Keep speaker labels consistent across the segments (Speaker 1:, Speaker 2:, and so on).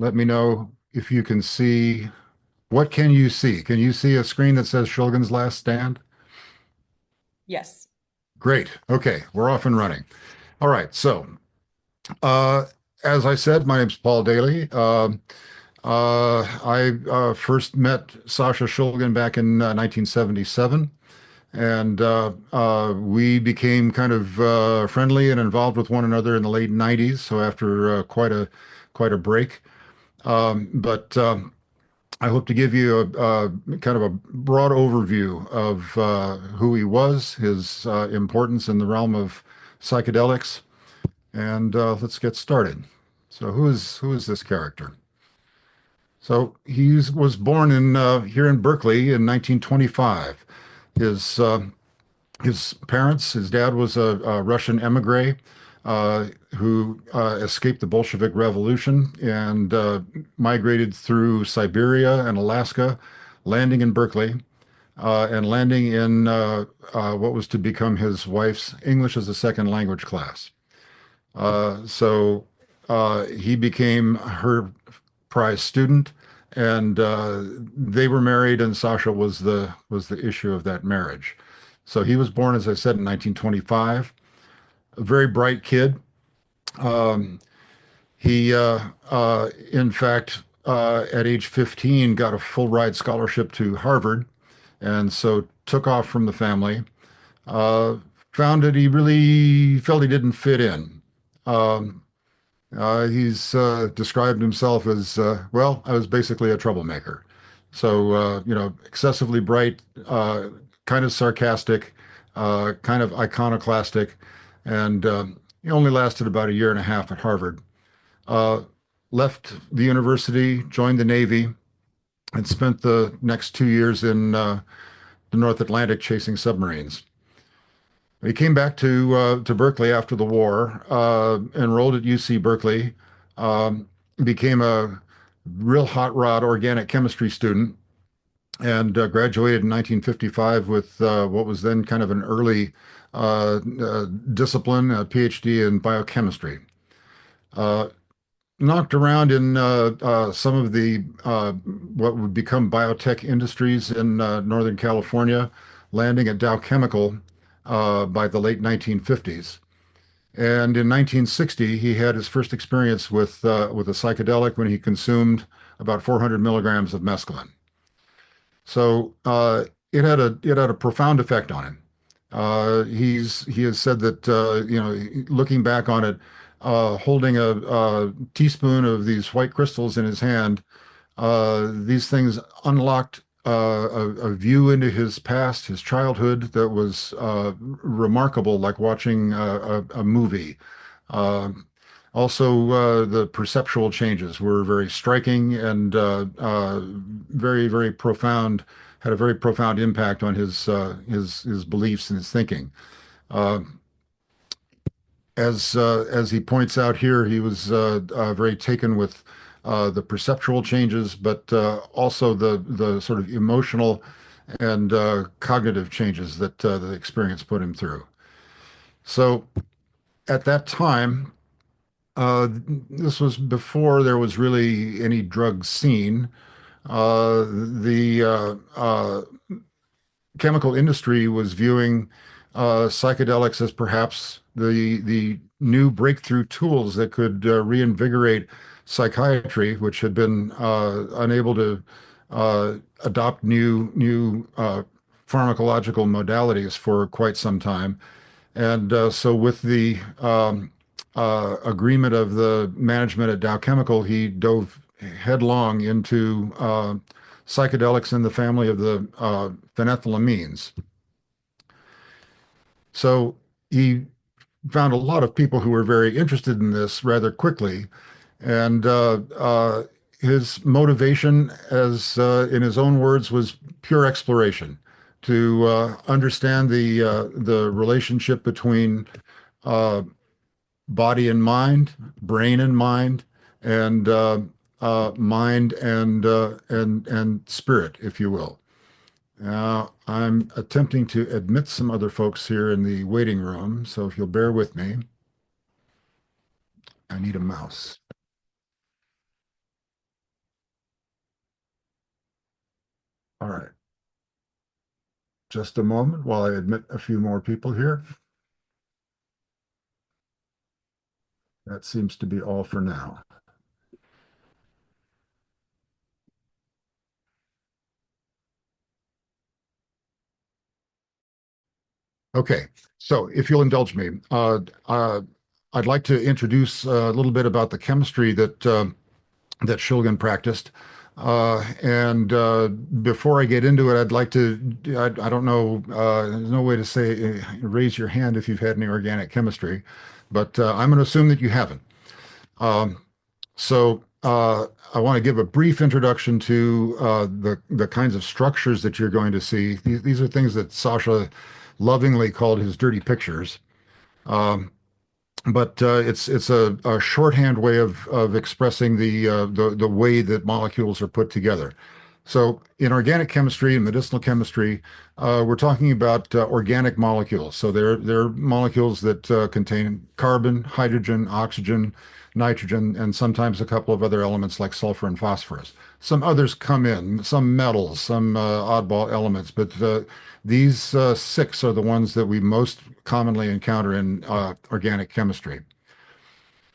Speaker 1: let me know if you can see. What can you see? Can you see a screen that says Shulgin's Last Stand?
Speaker 2: Yes.
Speaker 1: Great. Okay, we're off and running. All right. So, uh, as I said, my name's Paul Daley. I first met Sasha Shulgin back in 1977, and we became kind of friendly and involved with one another in the late 90s. So after quite a break, but I hope to give you a kind of a broad overview of who he was, his importance in the realm of psychedelics, and let's get started. So, who is this character? So, he was born in here in Berkeley in 1925. His his parents, his dad was a Russian emigre uh, who escaped the Bolshevik Revolution and migrated through Siberia and Alaska, landing in Berkeley and landing in what was to become his wife's English as a second language class. So he became her prize student, and they were married, and Sasha was the issue of that marriage. So he was born, as I said, in 1925. A very bright kid. Um, he, in fact, at age 15, got a full ride scholarship to Harvard, and so took off from the family. Uh, Found that he really felt he didn't fit in. Um, he's described himself as, well, I was basically a troublemaker. So, excessively bright, kind of sarcastic, kind of iconoclastic, and he only lasted about a year and a half at Harvard. Uh, Left the university, joined the Navy, and spent the next 2 years in the North Atlantic chasing submarines. He came back to Berkeley after the war, enrolled at UC Berkeley, um, became a real hot rod organic chemistry student, and graduated in 1955 with what was then kind of an early discipline, a PhD in biochemistry. Uh, Knocked around in some of the what would become biotech industries in Northern California, landing at Dow Chemical by the late 1950s. And in 1960, he had his first experience with a psychedelic when he consumed about 400 milligrams of mescaline. So it had a profound effect on him. He has said that looking back on it, holding a teaspoon of these white crystals in his hand, these things unlocked a view into his past, his childhood that was remarkable, like watching a movie. Uh, Also, the perceptual changes were very striking and very, very profound, had a very profound impact on his beliefs and his thinking. Uh, as he points out here, he was very taken with the perceptual changes, but also the sort of emotional and cognitive changes that the experience put him through. So at that time, this was before there was really any drug scene. The chemical industry was viewing psychedelics as perhaps the new breakthrough tools that could reinvigorate psychiatry, which had been unable to adopt new pharmacological modalities for quite some time. And so, with the agreement of the management at Dow Chemical, he dove headlong into psychedelics in the family of the phenethylamines. So he found a lot of people who were very interested in this rather quickly, and his motivation, as in his own words, was pure exploration to understand the relationship between uh, body and mind, brain and mind, and mind and spirit, if you will. Now, I'm attempting to admit some other folks here in the waiting room, so if you'll bear with me, I need a mouse. All right, just a moment while I admit a few more people here. That seems to be all for now. Okay, so if you'll indulge me, I'd like to introduce a little bit about the chemistry that Shulgin practiced. And before I get into it, I'd like to, I don't know, there's no way to say raise your hand if you've had any organic chemistry, but I'm going to assume that you haven't. Um, so I want to give a brief introduction to the kinds of structures that you're going to see. These are things that Sasha lovingly called his dirty pictures. Um, but it's a shorthand way of expressing the way that molecules are put together. So in organic chemistry and medicinal chemistry, we're talking about organic molecules. So they're molecules that contain carbon, hydrogen, oxygen, nitrogen, and sometimes a couple of other elements like sulfur and phosphorus. Some others come in, some metals, some oddball elements, but these six are the ones that we most commonly encounter in organic chemistry.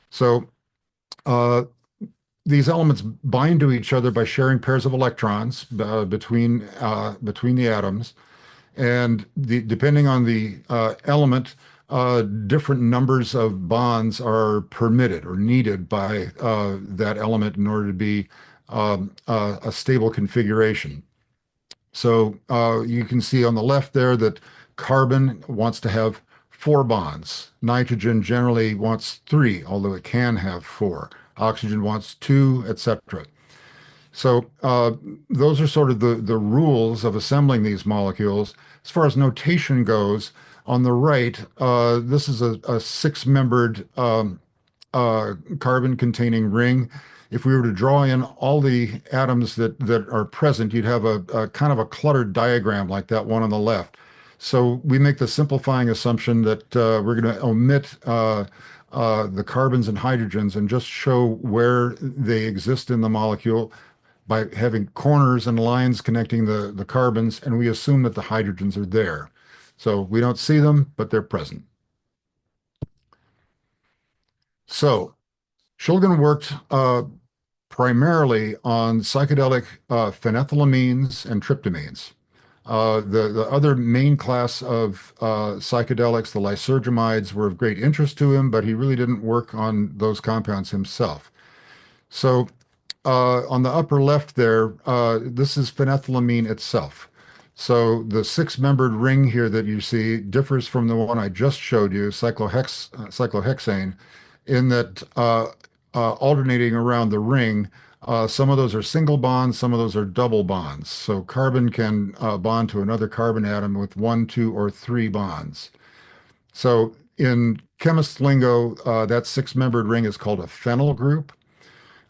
Speaker 1: So uh, these elements bind to each other by sharing pairs of electrons between the atoms, and depending on the element, different numbers of bonds are permitted or needed by that element in order to be a stable configuration. So you can see on the left there that carbon wants to have four bonds. Nitrogen generally wants three, although it can have four. Oxygen wants two, etc. So those are sort of the rules of assembling these molecules. As far as notation goes, on the right, this is a six-membered carbon-containing ring. If we were to draw in all the atoms that are present, you'd have a kind of a cluttered diagram like that one on the left. So we make the simplifying assumption that we're going to omit the carbons and hydrogens and just show where they exist in the molecule by having corners and lines connecting the carbons, and we assume that the hydrogens are there. So we don't see them, but they're present. So Shulgin worked primarily on psychedelic phenethylamines and tryptamines. The other main class of psychedelics, the lysergamides, were of great interest to him, but he really didn't work on those compounds himself. So on the upper left there, this is phenethylamine itself. So the six-membered ring here that you see differs from the one I just showed you, cyclohexane, in that alternating around the ring, some of those are single bonds, some of those are double bonds. So carbon can bond to another carbon atom with one, two, or three bonds. So in chemist lingo, that six-membered ring is called a phenyl group.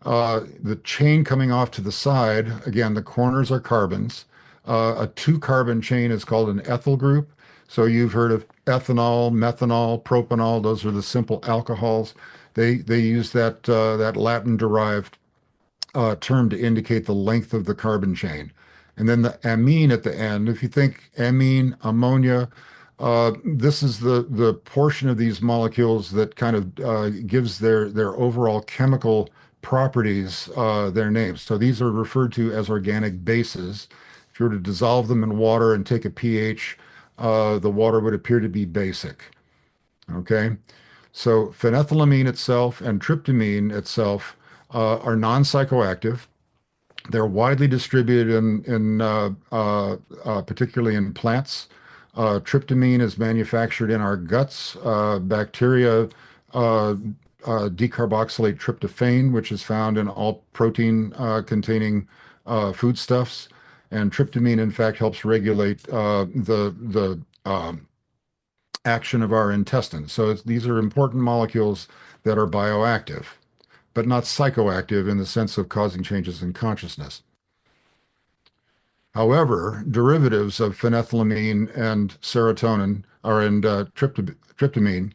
Speaker 1: The chain coming off to the side, again, the corners are carbons. A two-carbon chain is called an ethyl group. So you've heard of ethanol, methanol, propanol. Those are the simple alcohols. They use that Latin-derived term to indicate the length of the carbon chain. And then the amine at the end, if you think amine, ammonia, this is the portion of these molecules that kind of gives their overall chemical properties their names. So these are referred to as organic bases. If you were to dissolve them in water and take a pH, the water would appear to be basic. Okay, so phenethylamine itself and tryptamine itself are non-psychoactive. They're widely distributed particularly in plants. Tryptamine is manufactured in our guts. Bacteria decarboxylate tryptophan, which is found in all protein containing foodstuffs. And tryptamine, in fact, helps regulate the action of our intestines. So these are important molecules that are bioactive, but not psychoactive in the sense of causing changes in consciousness. However, derivatives of phenethylamine and serotonin are in tryptamine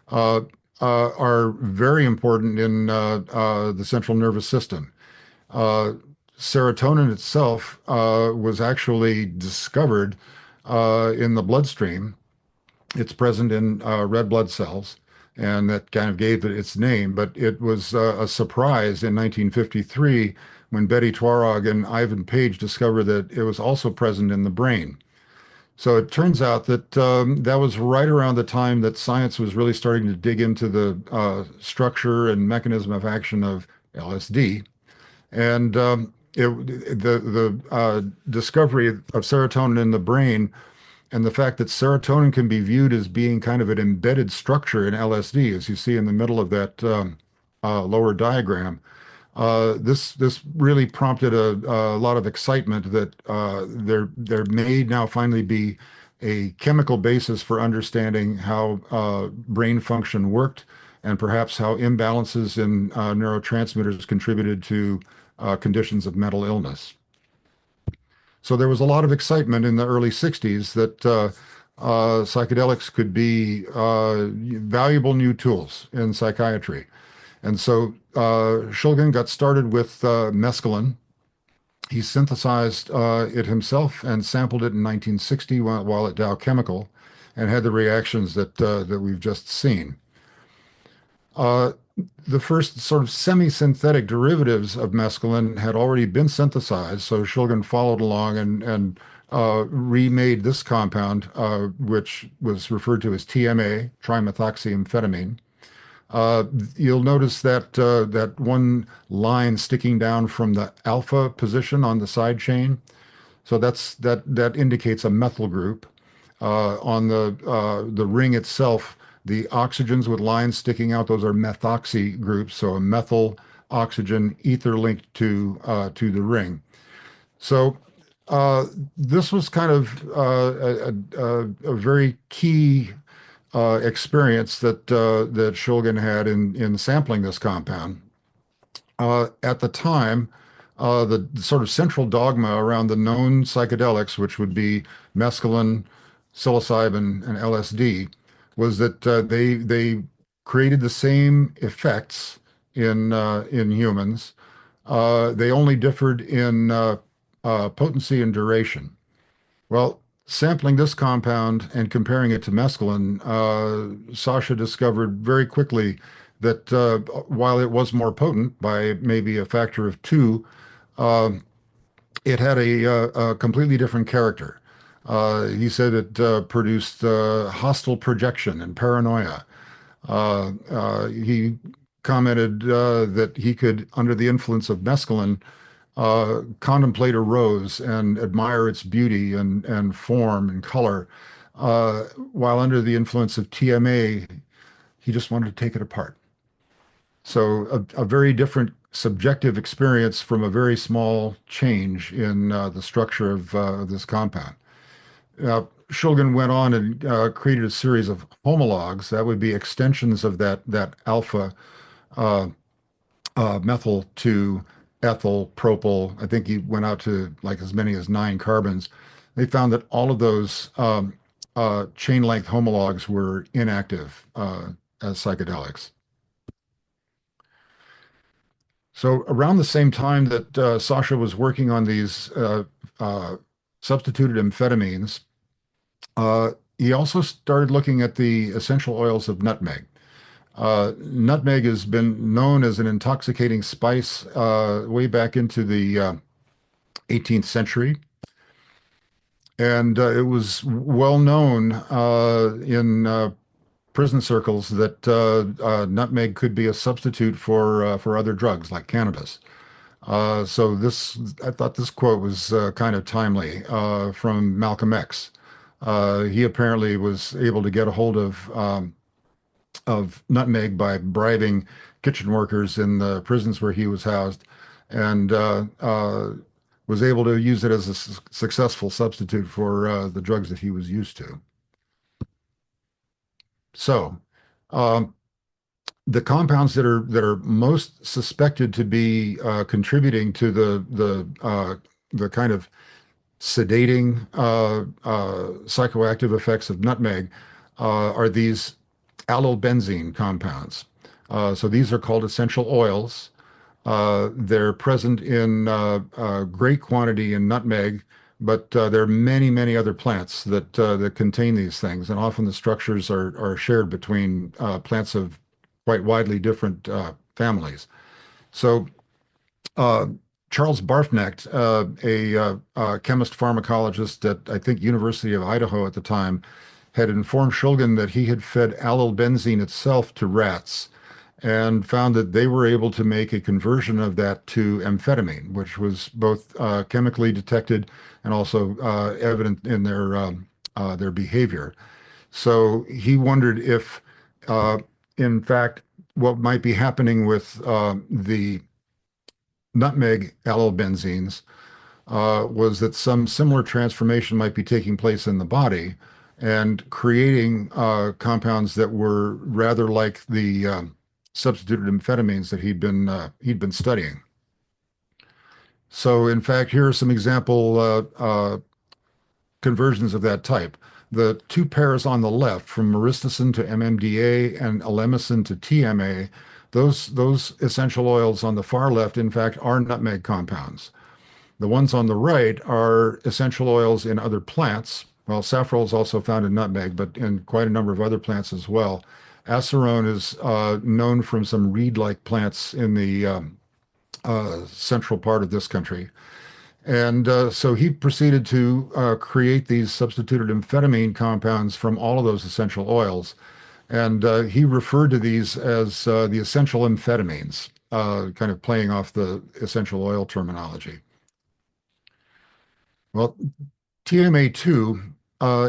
Speaker 1: uh, are very important in the central nervous system. Uh, serotonin itself was actually discovered in the bloodstream. It's present in red blood cells, and that kind of gave it its name. But it was a surprise in 1953 when Betty Twarog and Ivan Page discovered that it was also present in the brain. So it turns out that that was right around the time that science was really starting to dig into the structure and mechanism of action of LSD. And the discovery of serotonin in the brain and the fact that serotonin can be viewed as being kind of an embedded structure in LSD, as you see in the middle of that lower diagram, this really prompted a lot of excitement that there may now finally be a chemical basis for understanding how brain function worked and perhaps how imbalances in neurotransmitters contributed to conditions of mental illness. So there was a lot of excitement in the early 60s that psychedelics could be valuable new tools in psychiatry. And so Shulgin got started with mescaline. He synthesized it himself and sampled it in 1960 while at Dow Chemical and had the reactions that we've just seen. Uh, the first sort of semi-synthetic derivatives of mescaline had already been synthesized, so Shulgin followed along and remade this compound, which was referred to as TMA, trimethoxyamphetamine. Uh, you'll notice that that one line sticking down from the alpha position on the side chain. So that indicates a methyl group. On the ring itself, the oxygens with lines sticking out, those are methoxy groups. So a methyl oxygen ether linked to the ring. So uh, this was kind of a very key experience that Shulgin had in sampling this compound. At the time, the sort of central dogma around the known psychedelics, which would be mescaline, psilocybin, and LSD, was that they created the same effects in humans. They only differed in potency and duration. Well, sampling this compound and comparing it to mescaline, Sasha discovered very quickly that while it was more potent by maybe a factor of two, uh, it had a completely different character. He said it produced hostile projection and paranoia. He commented that he could, under the influence of mescaline, contemplate a rose and admire its beauty and form and color, while under the influence of TMA, he just wanted to take it apart. So a very different subjective experience from a very small change in the structure of this compound. Shulgin went on and created a series of homologs that would be extensions of that alpha uh, methyl to ethyl, propyl. I think he went out to like as many as 9 carbons. They found that all of those chain length homologs were inactive as psychedelics. So around the same time that Sasha was working on these uh, substituted amphetamines, he also started looking at the essential oils of nutmeg. Nutmeg has been known as an intoxicating spice way back into the 18th century. And it was well known in prison circles that nutmeg could be a substitute for other drugs like cannabis. So I thought this quote was kind of timely from Malcolm X. He apparently was able to get a hold of nutmeg by bribing kitchen workers in the prisons where he was housed, and was able to use it as a successful substitute for the drugs that he was used to. So, um, the compounds that are most suspected to be contributing to the kind of sedating psychoactive effects of nutmeg are these allobenzene compounds. So these are called essential oils. They're present in great quantity in nutmeg, but there are many, many other plants that contain these things, and often the structures are shared between plants of quite widely different families. So uh, Charles Barfknecht, a chemist pharmacologist at I think University of Idaho at the time, had informed Shulgin that he had fed allylbenzene itself to rats and found that they were able to make a conversion of that to amphetamine, which was both chemically detected and also evident in their behavior. So he wondered if, uh, in fact, what might be happening with the nutmeg allylbenzenes was that some similar transformation might be taking place in the body and creating compounds that were rather like the substituted amphetamines that he'd been studying. So, in fact, here are some example conversions of that type. The two pairs on the left, from myristicin to MMDA and elemicin to TMA, those essential oils on the far left, in fact, are nutmeg compounds. The ones on the right are essential oils in other plants. Well, saffrol is also found in nutmeg, but in quite a number of other plants as well. Acerone is known from some reed-like plants in the central part of this country. And so he proceeded to create these substituted amphetamine compounds from all of those essential oils. And he referred to these as the essential amphetamines, kind of playing off the essential oil terminology. Well, TMA2,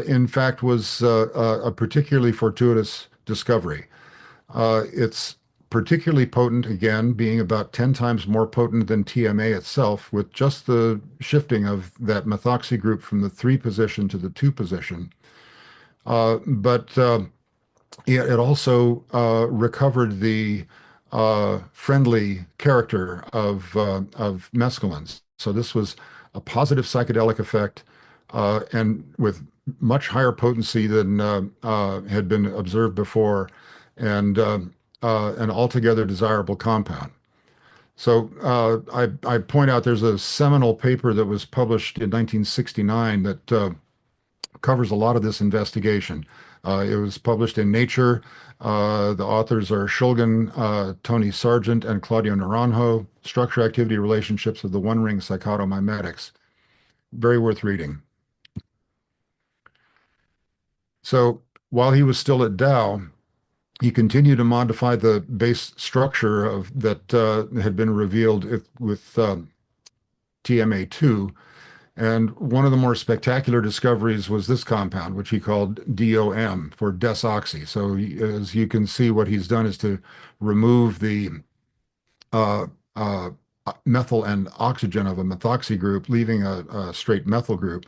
Speaker 1: in fact, was a particularly fortuitous discovery. It's particularly potent, again, being about 10 times more potent than TMA itself, with just the shifting of that methoxy group from the 3 position to the 2 position. But yeah, it also recovered the friendly character of mescalines. So this was a positive psychedelic effect, and with much higher potency than had been observed before, and an altogether desirable compound. So I point out there's a seminal paper that was published in 1969 that covers a lot of this investigation. It was published in Nature. The authors are Shulgin, Tony Sargent, and Claudio Naranjo, Structure-Activity Relationships of the One-Ring Psychotomimetics. Very worth reading. So while he was still at Dow, he continued to modify the base structure of that had been revealed with TMA2. And one of the more spectacular discoveries was this compound, which he called DOM for desoxy. So as you can see, what he's done is to remove the uh, uh, methyl and oxygen of a methoxy group, leaving a straight methyl group.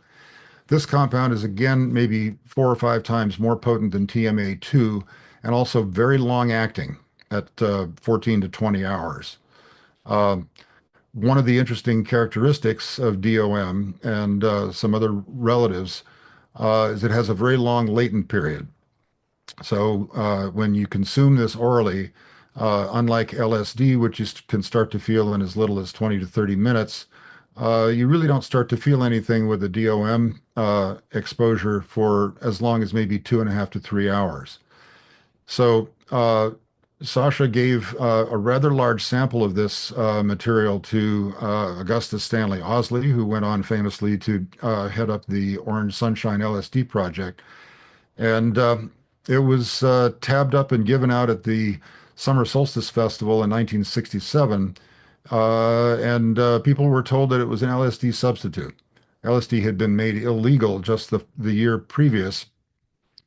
Speaker 1: This compound is again maybe 4 or 5 times more potent than TMA2 and also very long acting at 14 to 20 hours. Um, One of the interesting characteristics of DOM and some other relatives is it has a very long latent period. So when you consume this orally, unlike LSD, which you can start to feel in as little as 20 to 30 minutes, you really don't start to feel anything with a DOM exposure for as long as maybe 2.5 to 3 hours. So Sasha gave a rather large sample of this material to Augustus Stanley Owsley, who went on famously to head up the Orange Sunshine LSD project. And it was tabbed up and given out at the Summer Solstice Festival in 1967. And people were told that it was an LSD substitute. LSD had been made illegal just the year previous,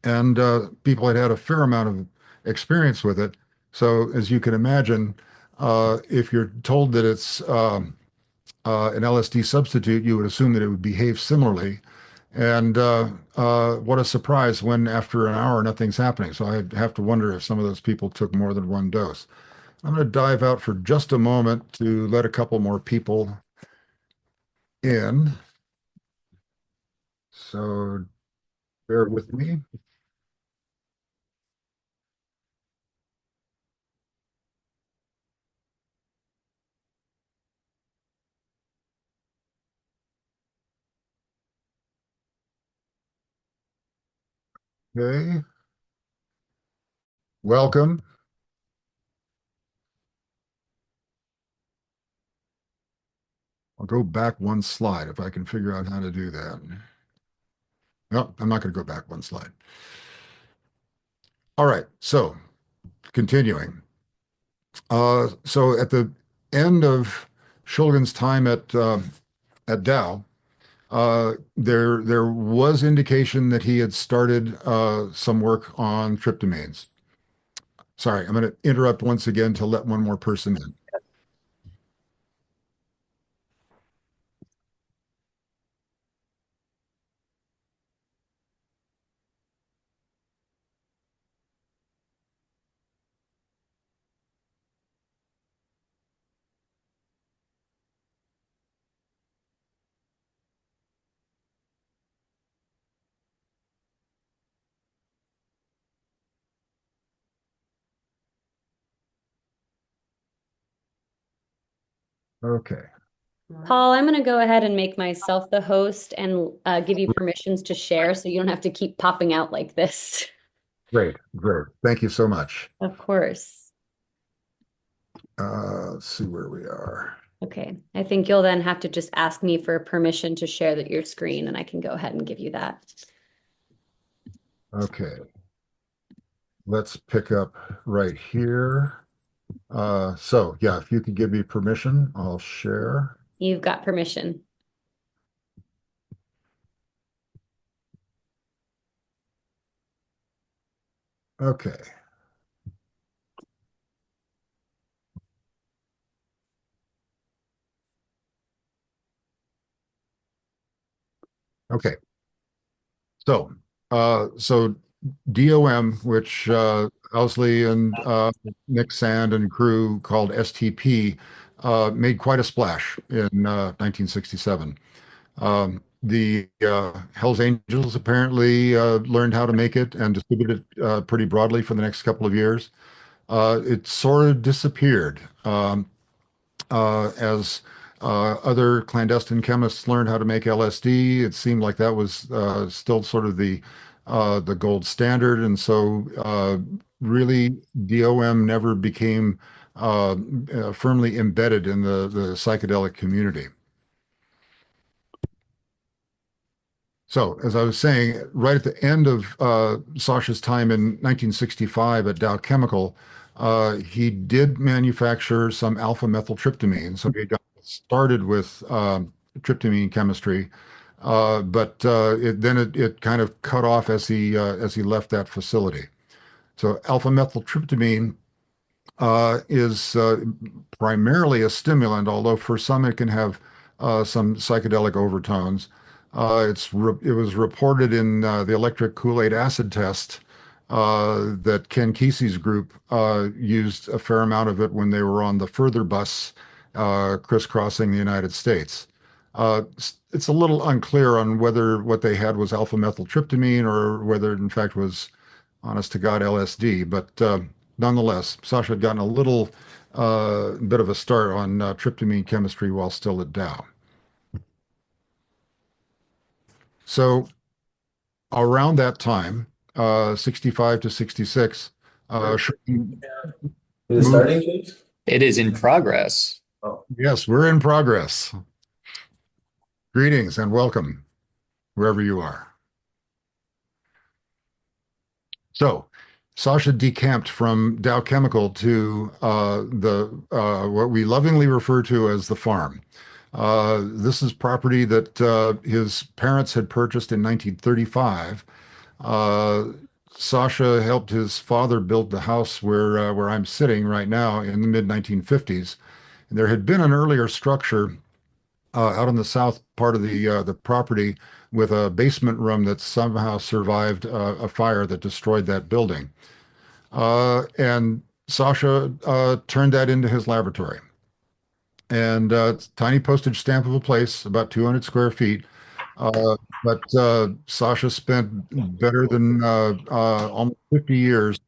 Speaker 1: and people had had a fair amount of experience with it. So, as you can imagine, if you're told that it's an LSD substitute, you would assume that it would behave similarly. And what a surprise when after an hour nothing's happening. So I have to wonder if some of those people took more than one dose. I'm going to dive out for just a moment to let a couple more people in. So bear with me. Okay, welcome. I'll go back one slide if I can figure out how to do that. No, I'm not going to go back one slide. All right, so continuing. So at the end of Shulgin's time at Dow, there was indication that he had started some work on tryptamines. Sorry, I'm going to interrupt once again to let one more person in. Okay,
Speaker 3: Paul, I'm going to go ahead and make myself the host and give you permissions to share so you don't have to keep popping out like this.
Speaker 1: great, great. Thank you so much.
Speaker 3: Of course.
Speaker 1: Let's see where we are.
Speaker 3: Okay. I think you'll then have to just ask me for permission to share your screen, and I can go ahead and give you that.
Speaker 1: Okay, let's pick up right here. So yeah, if you could give me permission, I'll share.
Speaker 3: You've got permission.
Speaker 1: Okay. Okay. So DOM, which Owsley and Nick Sand and crew called STP, made quite a splash in 1967. The Hells Angels apparently learned how to make it and distributed it pretty broadly for the next couple of years. It sort of disappeared. As other clandestine chemists learned how to make LSD, it seemed like that was still sort of the gold standard, and so really DOM never became firmly embedded in the psychedelic community. So, as I was saying, right at the end of Sasha's time in 1965 at Dow Chemical, he did manufacture some alpha methyltryptamine. So he got started with tryptamine chemistry, but it kind of cut off as he left that facility. So alpha methyltryptamine is primarily a stimulant, although for some it can have some psychedelic overtones. It was reported in the electric Kool-Aid acid test that Ken Kesey's group used a fair amount of it when they were on the further bus crisscrossing the United States. It's a little unclear on whether what they had was alpha methyltryptamine or whether it in fact was honest to God LSD, but nonetheless, Sasha had gotten a little bit of a start on tryptamine chemistry while still at Dow. So around that time, 65 to 66, Shulgin
Speaker 4: Is it
Speaker 1: moved.
Speaker 4: starting, James?
Speaker 5: It is in progress.
Speaker 4: Oh,
Speaker 1: Yes, we're in progress. Greetings and welcome, wherever you are. So, Sasha decamped from Dow Chemical to the what we lovingly refer to as the farm. This is property that his parents had purchased in 1935. Uh, Sasha helped his father build the house where I'm sitting right now in the mid 1950s. There had been an earlier structure out on the south part of the property with a basement room that somehow survived a fire that destroyed that building. And Sasha turned that into his laboratory. And it's a tiny postage stamp of a place, about 200 square feet. But Sasha spent better than almost 50 years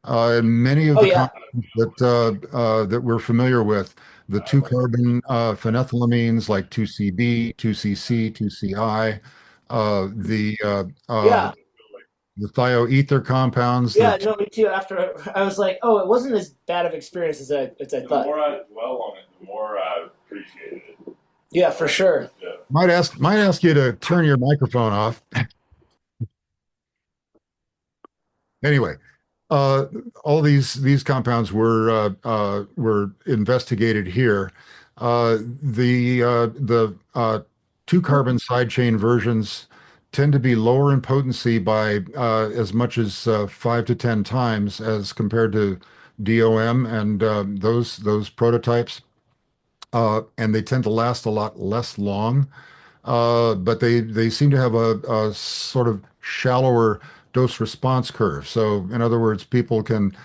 Speaker 1: in many of
Speaker 4: oh
Speaker 1: the
Speaker 4: yeah.
Speaker 1: compounds that we're familiar with. The two carbon phenethylamines like 2CB, 2CC, 2CI, the
Speaker 4: Yeah.
Speaker 1: the thioether compounds,
Speaker 4: Yeah, no, me too. After I was like, oh, it wasn't as bad of experience as I
Speaker 6: The
Speaker 4: thought.
Speaker 6: more I dwell on it, the more I appreciate it.
Speaker 4: Yeah, for sure.
Speaker 6: Yeah.
Speaker 1: might ask you to turn your microphone off. Anyway, uh, all these compounds were investigated here. The two carbon side chain versions tend to be lower in potency by as much as 5 to 10 times as compared to DOM and those prototypes, and they tend to last a lot less long. But they seem to have a sort of shallower dose response curve. So, in other words, people can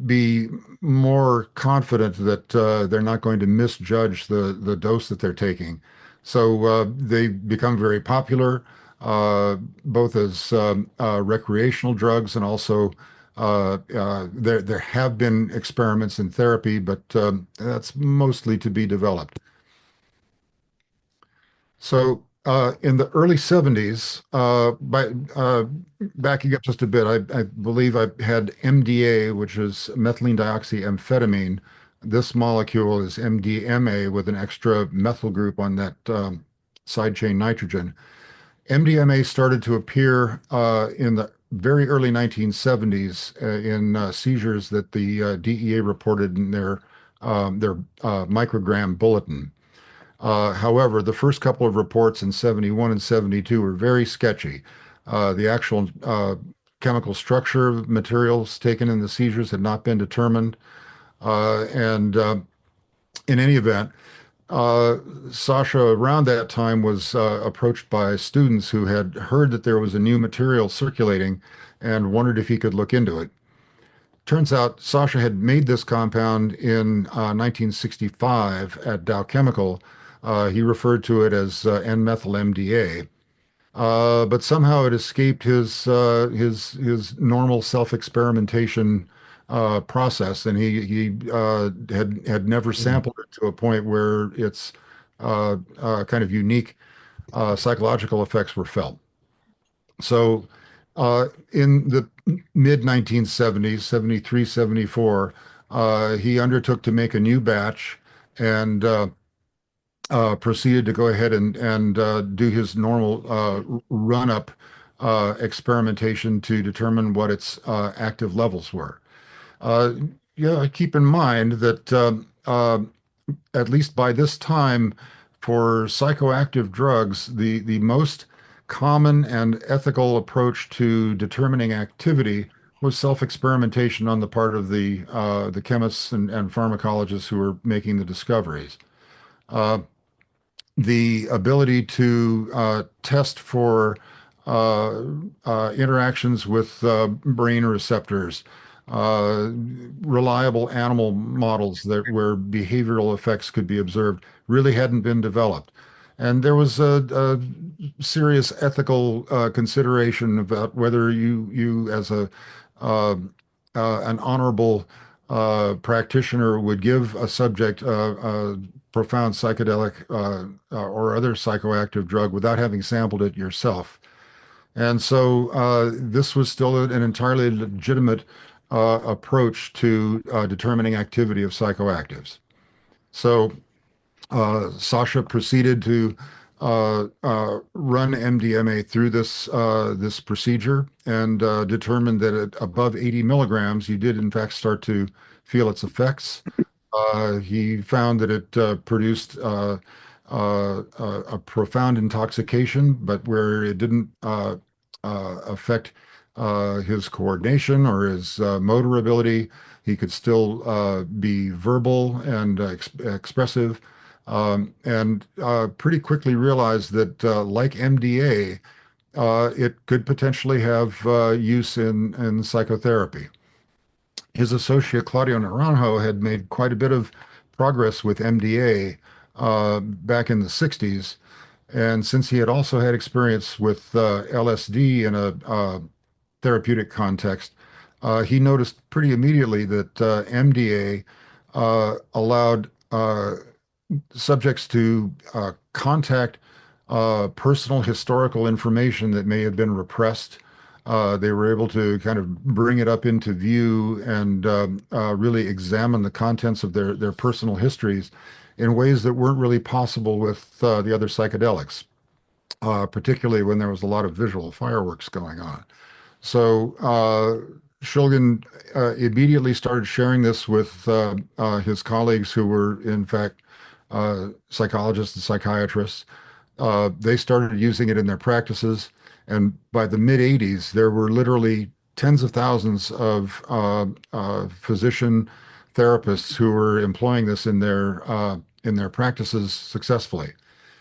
Speaker 1: be more confident that they're not going to misjudge the dose that they're taking. So they become very popular, both as recreational drugs and also there have been experiments in therapy, but that's mostly to be developed. So in the early 70s, backing up just a bit, I believe I had MDA, which is methylene dioxyamphetamine. This molecule is MDMA with an extra methyl group on that side chain nitrogen. MDMA started to appear in the very early 1970s in seizures that the DEA reported in their microgram bulletin. However, the first couple of reports in 71 and 72 were very sketchy. The actual chemical structure of materials taken in the seizures had not been determined. And in any event, uh, Sasha around that time was approached by students who had heard that there was a new material circulating and wondered if he could look into it. Turns out Sasha had made this compound in 1965 at Dow Chemical. He referred to it as N-methyl-MDA, but somehow it escaped his normal self-experimentation process, and he had never sampled it to a point where its kind of unique psychological effects were felt. So, in the mid 1970s, 73, 74, he undertook to make a new batch and proceeded to go ahead and do his normal run-up experimentation to determine what its active levels were. Uh, yeah, keep in mind that at least by this time, for psychoactive drugs, the most common and ethical approach to determining activity was self-experimentation on the part of the chemists and pharmacologists who were making the discoveries. Uh, the ability to test for uh, interactions with brain receptors, uh, reliable animal models that where behavioral effects could be observed really hadn't been developed. And there was a serious ethical consideration about whether you as a an honorable practitioner would give a subject a profound psychedelic or other psychoactive drug without having sampled it yourself. And so this was still an entirely legitimate approach to determining activity of psychoactives. So Sasha proceeded to run MDMA through this procedure and determined that at above 80 milligrams, you did in fact start to feel its effects. He found that it produced a profound intoxication, but where it didn't affect his coordination or his motor ability, he could still be verbal and expressive, and pretty quickly realized that, like MDA, it could potentially have use in psychotherapy. His associate Claudio Naranjo had made quite a bit of progress with MDA back in the 60s. And since he had also had experience with LSD in a therapeutic context, he noticed pretty immediately that MDA allowed subjects to contact personal historical information that may have been repressed They were able to kind of bring it up into view and really examine the contents of their personal histories in ways that weren't really possible with the other psychedelics, particularly when there was a lot of visual fireworks going on. So Shulgin immediately started sharing this with his colleagues who were, in fact, psychologists and psychiatrists. They started using it in their practices. And by the mid 80s, there were literally tens of thousands of physician therapists who were employing this in their practices successfully.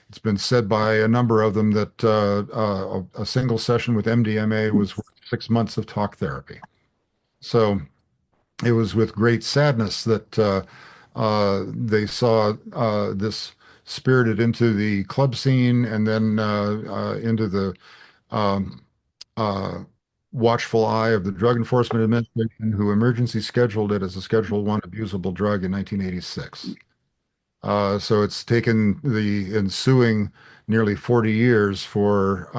Speaker 1: It's been said by a number of them that a single session with MDMA was worth 6 months of talk therapy. So it was with great sadness that they saw this spirited into the club scene and then into the um, uh, watchful eye of the Drug Enforcement Administration, who emergency scheduled it as a Schedule I abusable drug in 1986. So it's taken the ensuing nearly 40 years for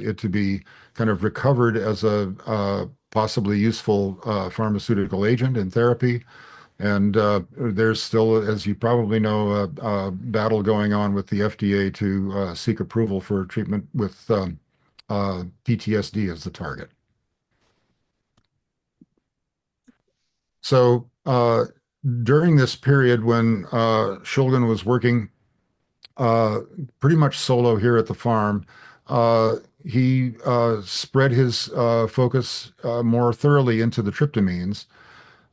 Speaker 1: it to be kind of recovered as a possibly useful pharmaceutical agent in therapy. And there's still, as you probably know, a battle going on with the FDA to seek approval for treatment with PTSD as the target. So during this period when Shulgin was working uh, pretty much solo here at the farm, he spread his focus more thoroughly into the tryptamines.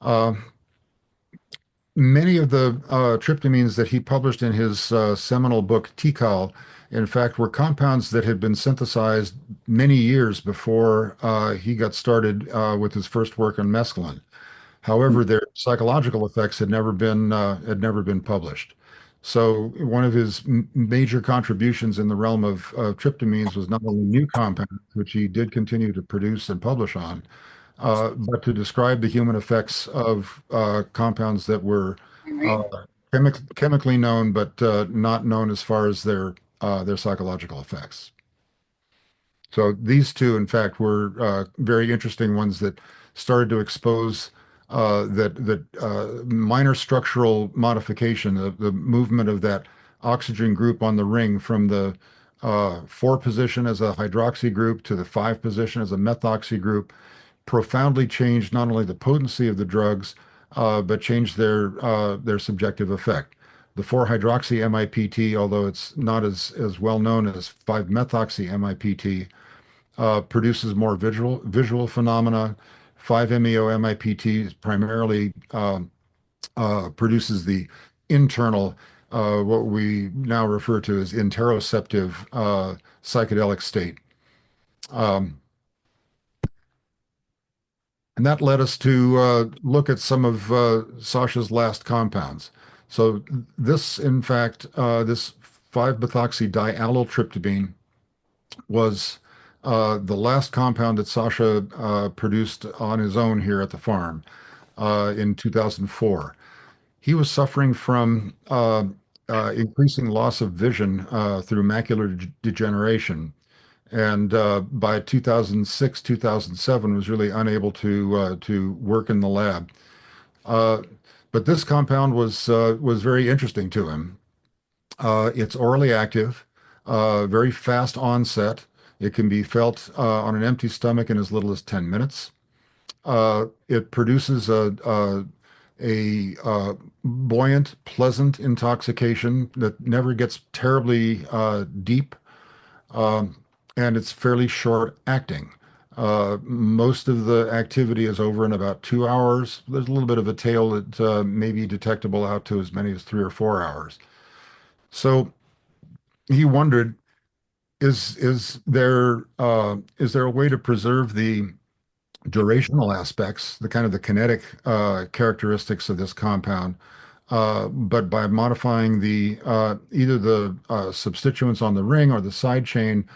Speaker 1: Uh, Many of the tryptamines that he published in his seminal book, Tikal, in fact, were compounds that had been synthesized many years before he got started with his first work on mescaline. However, their psychological effects had never been published. So one of his major contributions in the realm of tryptamines was not only new compounds, which he did continue to produce and publish on, but to describe the human effects of compounds that were uh, chemically known, but not known as far as their psychological effects. So these two, in fact, were very interesting ones that started to expose that minor structural modification, the movement of that oxygen group on the ring from the 4 position as a hydroxy group to the 5 position as a methoxy group, profoundly changed not only the potency of the drugs, but changed their subjective effect. The 4-hydroxy MIPT, although it's not as well known as 5-methoxy MIPT, produces more visual phenomena. 5-MeO MIPT primarily produces the internal, what we now refer to as interoceptive psychedelic state. Um, And that led us to look at some of Sasha's last compounds. So this, in fact, this 5-methoxy-diallyltryptamine was the last compound that Sasha produced on his own here at the farm in 2004. He was suffering from increasing loss of vision through macular degeneration, and by 2006, 2007 was really unable to work in the lab. Uh, but this compound was very interesting to him. It's orally active, very fast onset. It can be felt on an empty stomach in as little as 10 minutes. It produces a buoyant, pleasant intoxication that never gets terribly deep. Um, and it's fairly short acting. Most of the activity is over in about 2 hours. There's a little bit of a tail that may be detectable out to as many as 3 or 4 hours. So he wondered, is there a way to preserve the durational aspects, the kind of the kinetic characteristics of this compound, but by modifying the either the substituents on the ring or the side chain,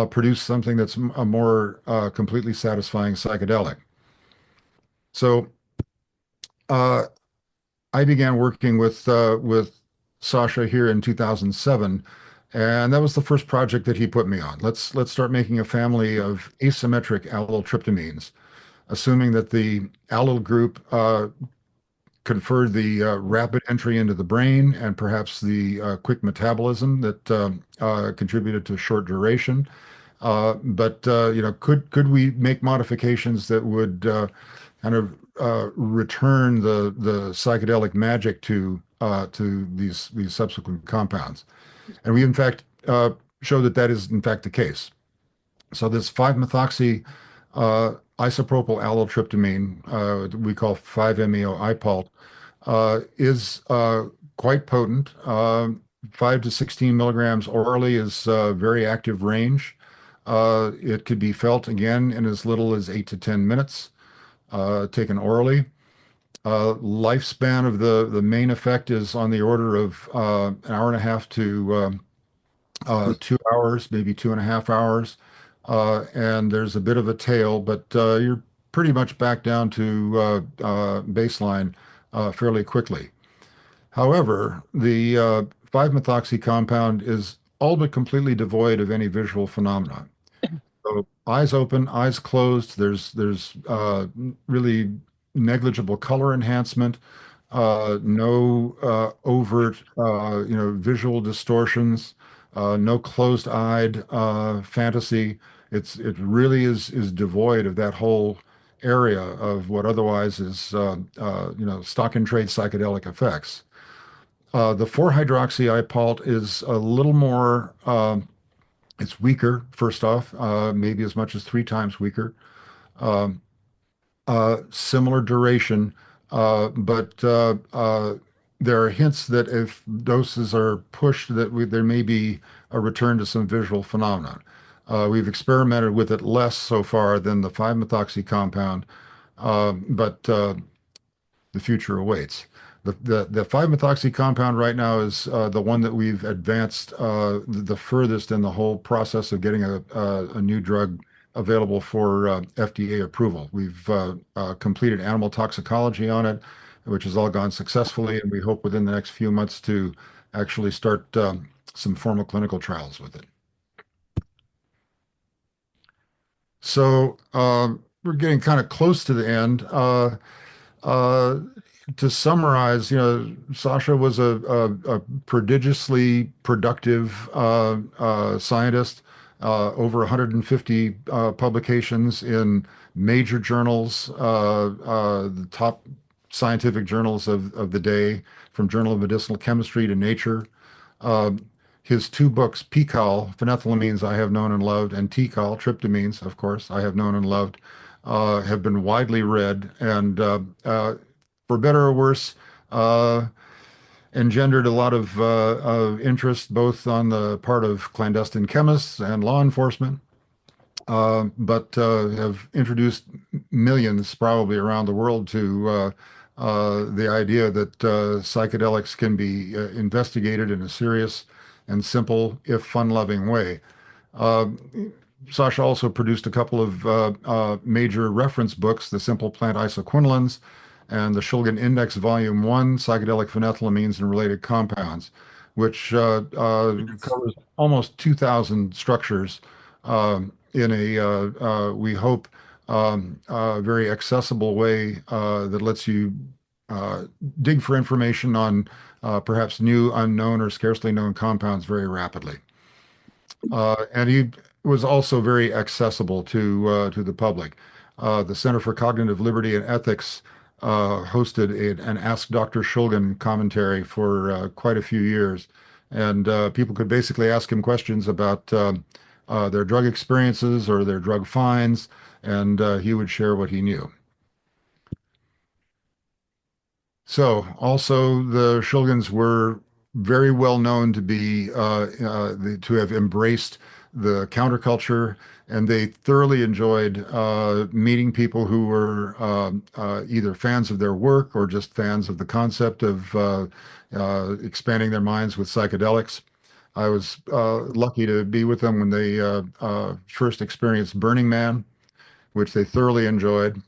Speaker 1: produce something that's a more completely satisfying psychedelic. So uh, I began working with Sasha here in 2007, And that was the first project that he put me on. Let's start making a family of asymmetric allyltryptamines, assuming that the allyl group conferred the rapid entry into the brain and perhaps the quick metabolism that contributed to short duration. But could we make modifications that would kind of return the psychedelic magic to these subsequent compounds? And we in fact show that that is in fact the case. So this 5-methoxy isopropyl allyltryptamine, we call 5-MeO-iPalt, is quite potent. 5 to 16 milligrams orally is very active range. It could be felt again in as little as 8 to 10 minutes, taken orally. Lifespan of the main effect is on the order of an hour and a half to 2 hours, maybe 2.5 hours. And there's a bit of a tail, but you're pretty much back down to baseline fairly quickly. However, the 5-methoxy compound is all but completely devoid of any visual phenomena. So eyes open, eyes closed. There's really negligible color enhancement, no overt visual distortions, no closed-eyed fantasy. It really is devoid of that whole area of what otherwise is stock and trade psychedelic effects. The 4-hydroxy-iPalt is a little more. It's weaker, first off, maybe as much as 3 times weaker. Um, Similar duration, but there are hints that if doses are pushed, there may be a return to some visual phenomena. We've experimented with it less so far than the 5-methoxy compound, but the future awaits. The 5-methoxy compound right now is the one that we've advanced the furthest in the whole process of getting a new drug available for FDA approval. We've completed animal toxicology on it, which has all gone successfully, and we hope within the next few months to actually start some formal clinical trials with it. So we're getting kind of close to the end. Uh, to summarize, Sasha was a prodigiously productive scientist, over 150 publications in major journals, the top scientific journals of the day, from Journal of Medicinal Chemistry to Nature. Uh, his 2 books, PCAL, phenethylamines I have known and loved, and TCAL, tryptamines, of course, I have known and loved, have been widely read and for better or worse, engendered a lot of interest both on the part of clandestine chemists and law enforcement, but have introduced millions probably around the world to the idea that psychedelics can be investigated in a serious and simple, if fun-loving way. Uh, Sasha also produced a couple of major reference books, The Simple Plant Isoquinolines and the Shulgin Index Volume 1, Psychedelic Phenethylamines and Related Compounds, which covers almost 2,000 structures in we hope, very accessible way that lets you dig for information on perhaps new, unknown, or scarcely known compounds very rapidly. And he was also very accessible to the public. The Center for Cognitive Liberty and Ethics hosted an Ask Dr. Shulgin commentary for quite a few years, and people could basically ask him questions about their drug experiences or their drug finds, and he would share what he knew. So, also, the Shulgins were very well known to be to have embraced the counterculture, and they thoroughly enjoyed meeting people who were either fans of their work or just fans of the concept of expanding their minds with psychedelics. I was lucky to be with them when they first experienced Burning Man, which they thoroughly enjoyed.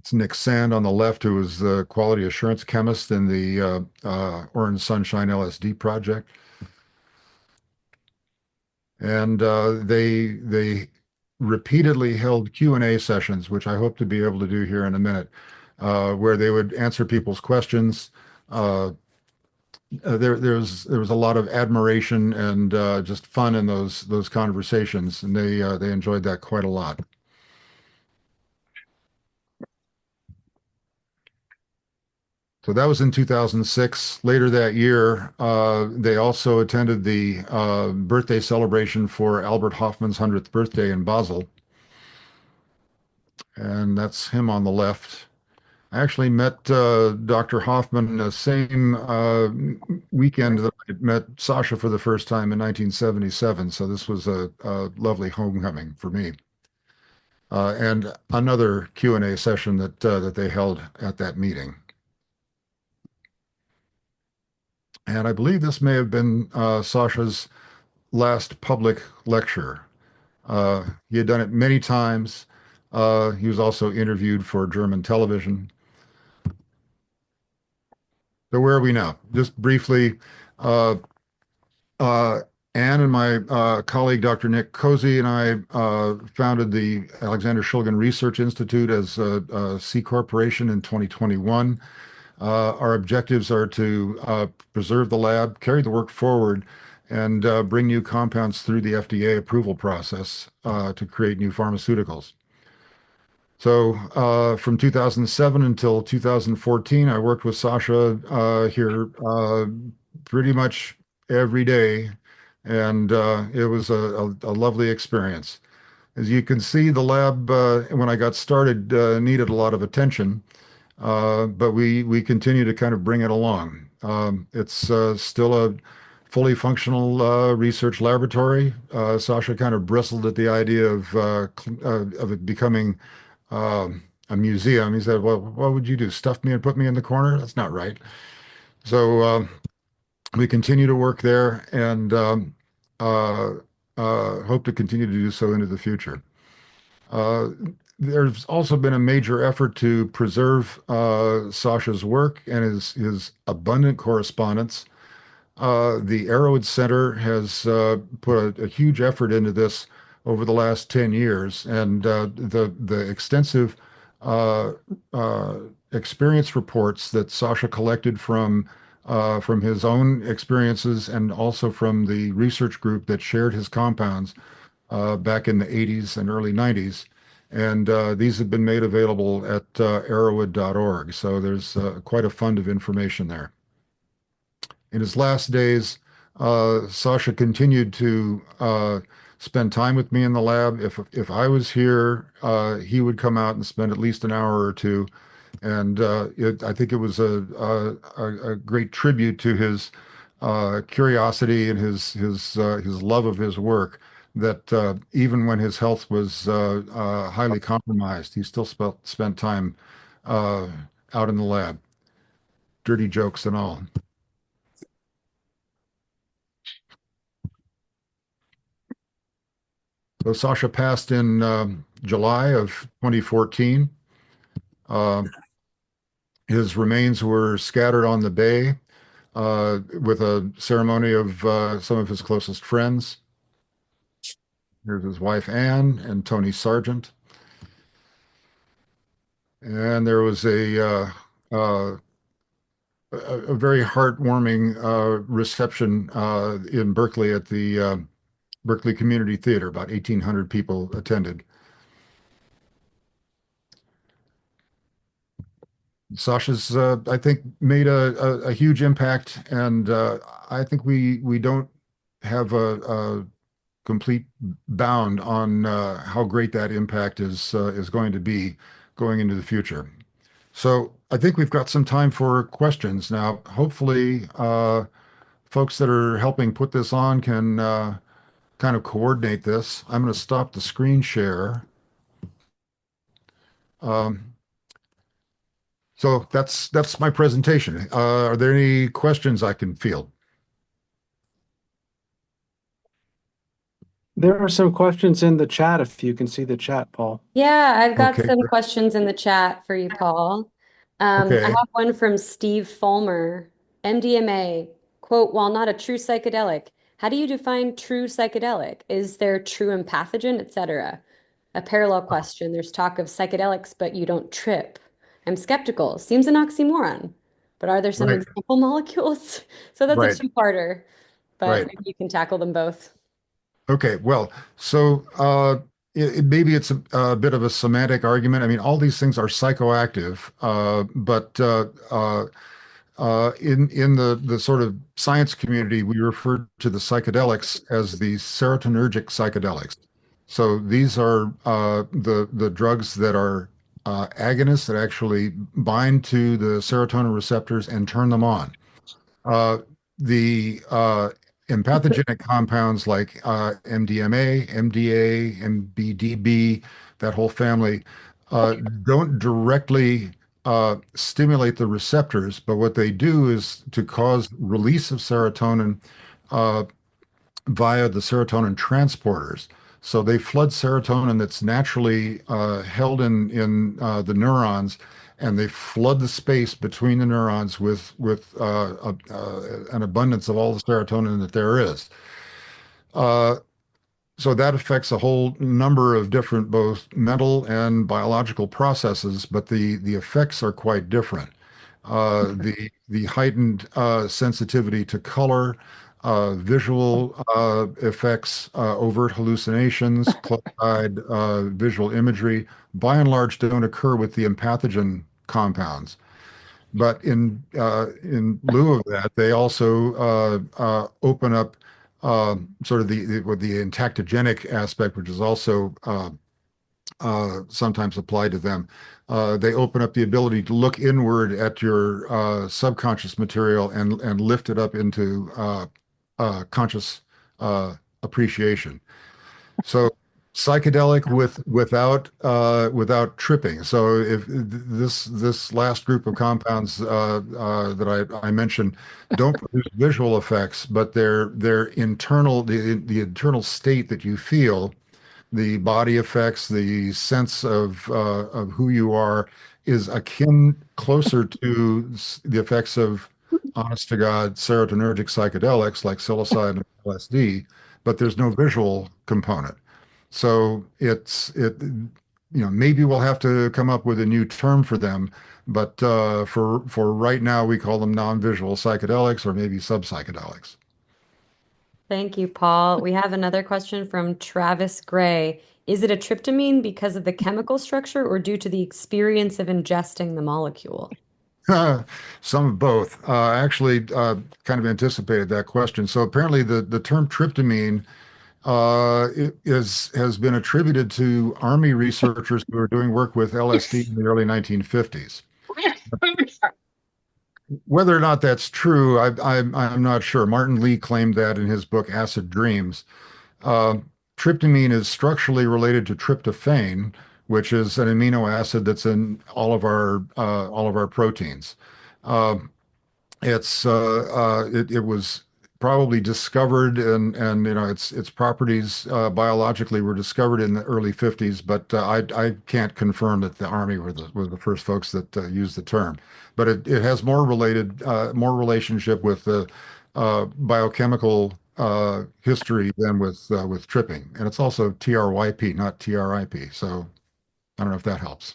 Speaker 1: It's Nick Sand on the left, who was the quality assurance chemist in the Orange Sunshine LSD project. And they repeatedly held Q&A sessions, which I hope to be able to do here in a minute, where they would answer people's questions. There was a lot of admiration and just fun in those conversations, and they enjoyed that quite a lot. So that was in 2006. Later that year, they also attended the birthday celebration for Albert Hoffman's 100th birthday in Basel. And that's him on the left. I actually met Dr. Hoffman the same weekend that I met Sasha for the first time in 1977. So this was a lovely homecoming for me. And another Q&A session that they held at that meeting. And I believe this may have been Sasha's last public lecture. He had done it many times. He was also interviewed for German television. So where are we now? Just briefly, uh, Anne and my colleague, Dr. Nick Cozy, and I founded the Alexander Shulgin Research Institute as a C Corporation in 2021. Our objectives are to preserve the lab, carry the work forward, and bring new compounds through the FDA approval process to create new pharmaceuticals. So from 2007 until 2014, I worked with Sasha here pretty much every day, and it was a lovely experience. As you can see, the lab, when I got started, needed a lot of attention, but we continue to kind of bring it along. It's still a fully functional research laboratory. Sasha kind of bristled at the idea of it becoming a museum. He said, "Well, what would you do? Stuff me and put me in the corner? That's not right." So we continue to work there and uh, hope to continue to do so into the future. Uh, there's also been a major effort to preserve Sasha's work and his abundant correspondence. The Arrowwood Center has put a huge effort into this over the last 10 years, and the extensive uh, uh, experience reports that Sasha collected from his own experiences and also from the research group that shared his compounds back in the 80s and early 90s. And these have been made available at arrowwood.org. So there's quite a fund of information there. In his last days, Sasha continued to spend time with me in the lab. If I was here, he would come out and spend at least an hour or two. And I think it was a great tribute to his curiosity and his love of his work that even when his health was highly compromised, he still spent time uh, out in the lab, dirty jokes and all. So Sasha passed in July of 2014. Uh, his remains were scattered on the bay with a ceremony of some of his closest friends. Here's his wife, Anne, and Tony Sargent. And there was a very heartwarming reception in Berkeley at the Berkeley Community Theater. About 1,800 people attended. Sasha's, I think, made a huge impact, and I think we don't have a complete bound on how great that impact is going to be going into the future. So I think we've got some time for questions now. Hopefully, folks that are helping put this on can kind of coordinate this. I'm going to stop the screen share. Um, so that's my presentation. Are there any questions I can field?
Speaker 7: There are some questions in the chat if you can see the chat, Paul.
Speaker 3: Yeah, I've got
Speaker 1: Okay,
Speaker 3: some
Speaker 1: great.
Speaker 3: questions in the chat for you, Paul. I
Speaker 1: Okay.
Speaker 3: have one from Steve Fulmer. MDMA, quote, while not a true psychedelic, how do you define true psychedelic? Is there true empathogen, etc.? A parallel question. There's talk of psychedelics, but you don't trip. I'm skeptical. Seems an oxymoron. But are there some
Speaker 1: Right,
Speaker 3: example molecules? So that's a
Speaker 1: right,
Speaker 3: two-parter, but
Speaker 1: right.
Speaker 3: maybe you can tackle them both.
Speaker 1: Okay, well, so maybe it's a bit of a semantic argument. I mean, all these things are psychoactive, but in the sort of science community, we refer to the psychedelics as the serotonergic psychedelics. So these are the drugs that are agonists that actually bind to the serotonin receptors and turn them on. Uh, the empathogenic compounds like MDMA, MDA, MBDB, that whole family, don't directly stimulate the receptors, but what they do is to cause release of serotonin uh, via the serotonin transporters. So they flood serotonin that's naturally held in the neurons, and they flood the space between the neurons with an abundance of all the serotonin that there is. Uh, so that affects a whole number of different both mental and biological processes, but the effects are quite different. The heightened sensitivity to color, visual effects, overt hallucinations, close-eyed visual imagery, by and large, don't occur with the empathogen compounds. But in lieu of that, they also open up sort of with the entactogenic aspect, which is also sometimes applied to them. They open up the ability to look inward at your subconscious material and lift it up into conscious appreciation. So psychedelic without tripping. So if this last group of compounds that I mentioned don't produce visual effects, but their internal the internal state that you feel, the body effects, the sense of who you are is akin closer to the effects of honest to God serotonergic psychedelics like psilocybin and LSD, but there's no visual component. So maybe we'll have to come up with a new term for them, but for right now we call them non-visual psychedelics or maybe sub-psychedelics.
Speaker 3: Thank you, Paul. We have another question from Travis Gray. Is it a tryptamine because of the chemical structure or due to the experience of ingesting the molecule?
Speaker 1: Some of both. I actually kind of anticipated that question. So apparently the term tryptamine has been attributed to Army researchers who were doing work with LSD in the early 1950s. Whether or not that's true, I'm not sure. Martin Lee claimed that in his book Acid Dreams. Uh, Tryptamine is structurally related to tryptophan, which is an amino acid that's in all of our proteins. Uh, it was probably discovered and its properties biologically were discovered in the early 50s, but I can't confirm that the Army were the first folks that used the term. But it has more relationship with the biochemical history than with tripping, and it's also TRYP, not TRIP. So I don't know if that helps.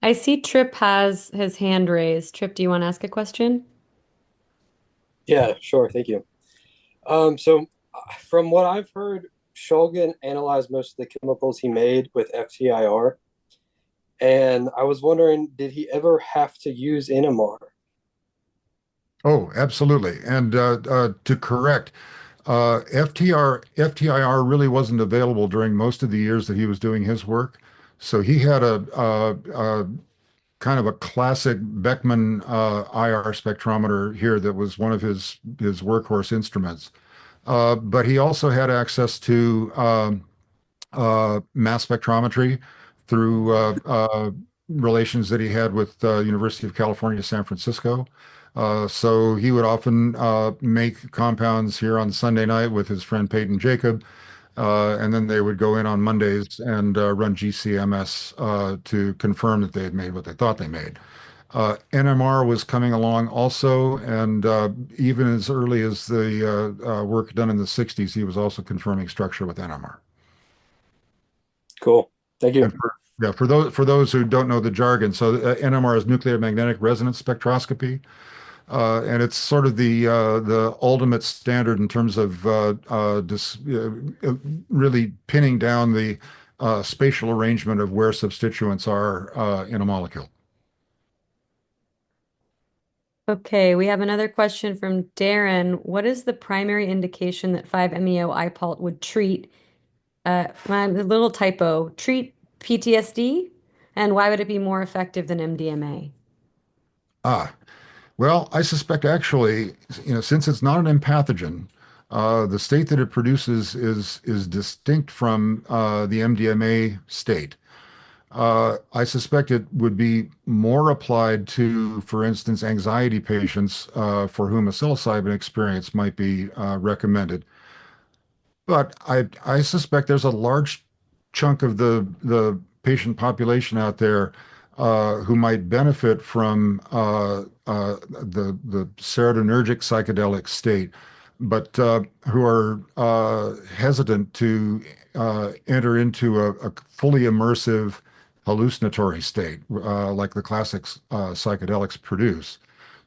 Speaker 3: I see Trip has his hand raised. Trip, do you want to ask a question?
Speaker 8: Yeah, sure. Thank you. From what I've heard, Shulgin analyzed most of the chemicals he made with FTIR, and I was wondering, did he ever have to use NMR?
Speaker 1: Oh, absolutely. And to correct, FTIR really wasn't available during most of the years that he was doing his work. So he had a kind of a classic Beckman IR spectrometer here that was one of his workhorse instruments. But he also had access to mass spectrometry through relations that he had with University of California, San Francisco. So he would often make compounds here on Sunday night with his friend Peyton Jacob, and then they would go in on Mondays and run GCMS to confirm that they had made what they thought they made. NMR was coming along also, and even as early as the work done in the 60s, he was also confirming structure with NMR.
Speaker 8: Cool. Thank you.
Speaker 1: And for those who don't know the jargon, so NMR is nuclear magnetic resonance spectroscopy, and it's sort of the ultimate standard in terms of really pinning down the spatial arrangement of where substituents are in a molecule.
Speaker 3: Okay, we have another question from Darren. What is the primary indication that 5-MeO IPALT would treat, my little typo, treat PTSD? And why would it be more effective than MDMA?
Speaker 1: Ah, well, I suspect actually, since it's not an empathogen, the state that it produces is distinct from the MDMA state. I suspect it would be more applied to, for instance, anxiety patients for whom a psilocybin experience might be recommended. But I suspect there's a large chunk of the patient population out there who might benefit from the serotonergic psychedelic state, but who are hesitant to enter into a fully immersive hallucinatory state like the classic psychedelics produce.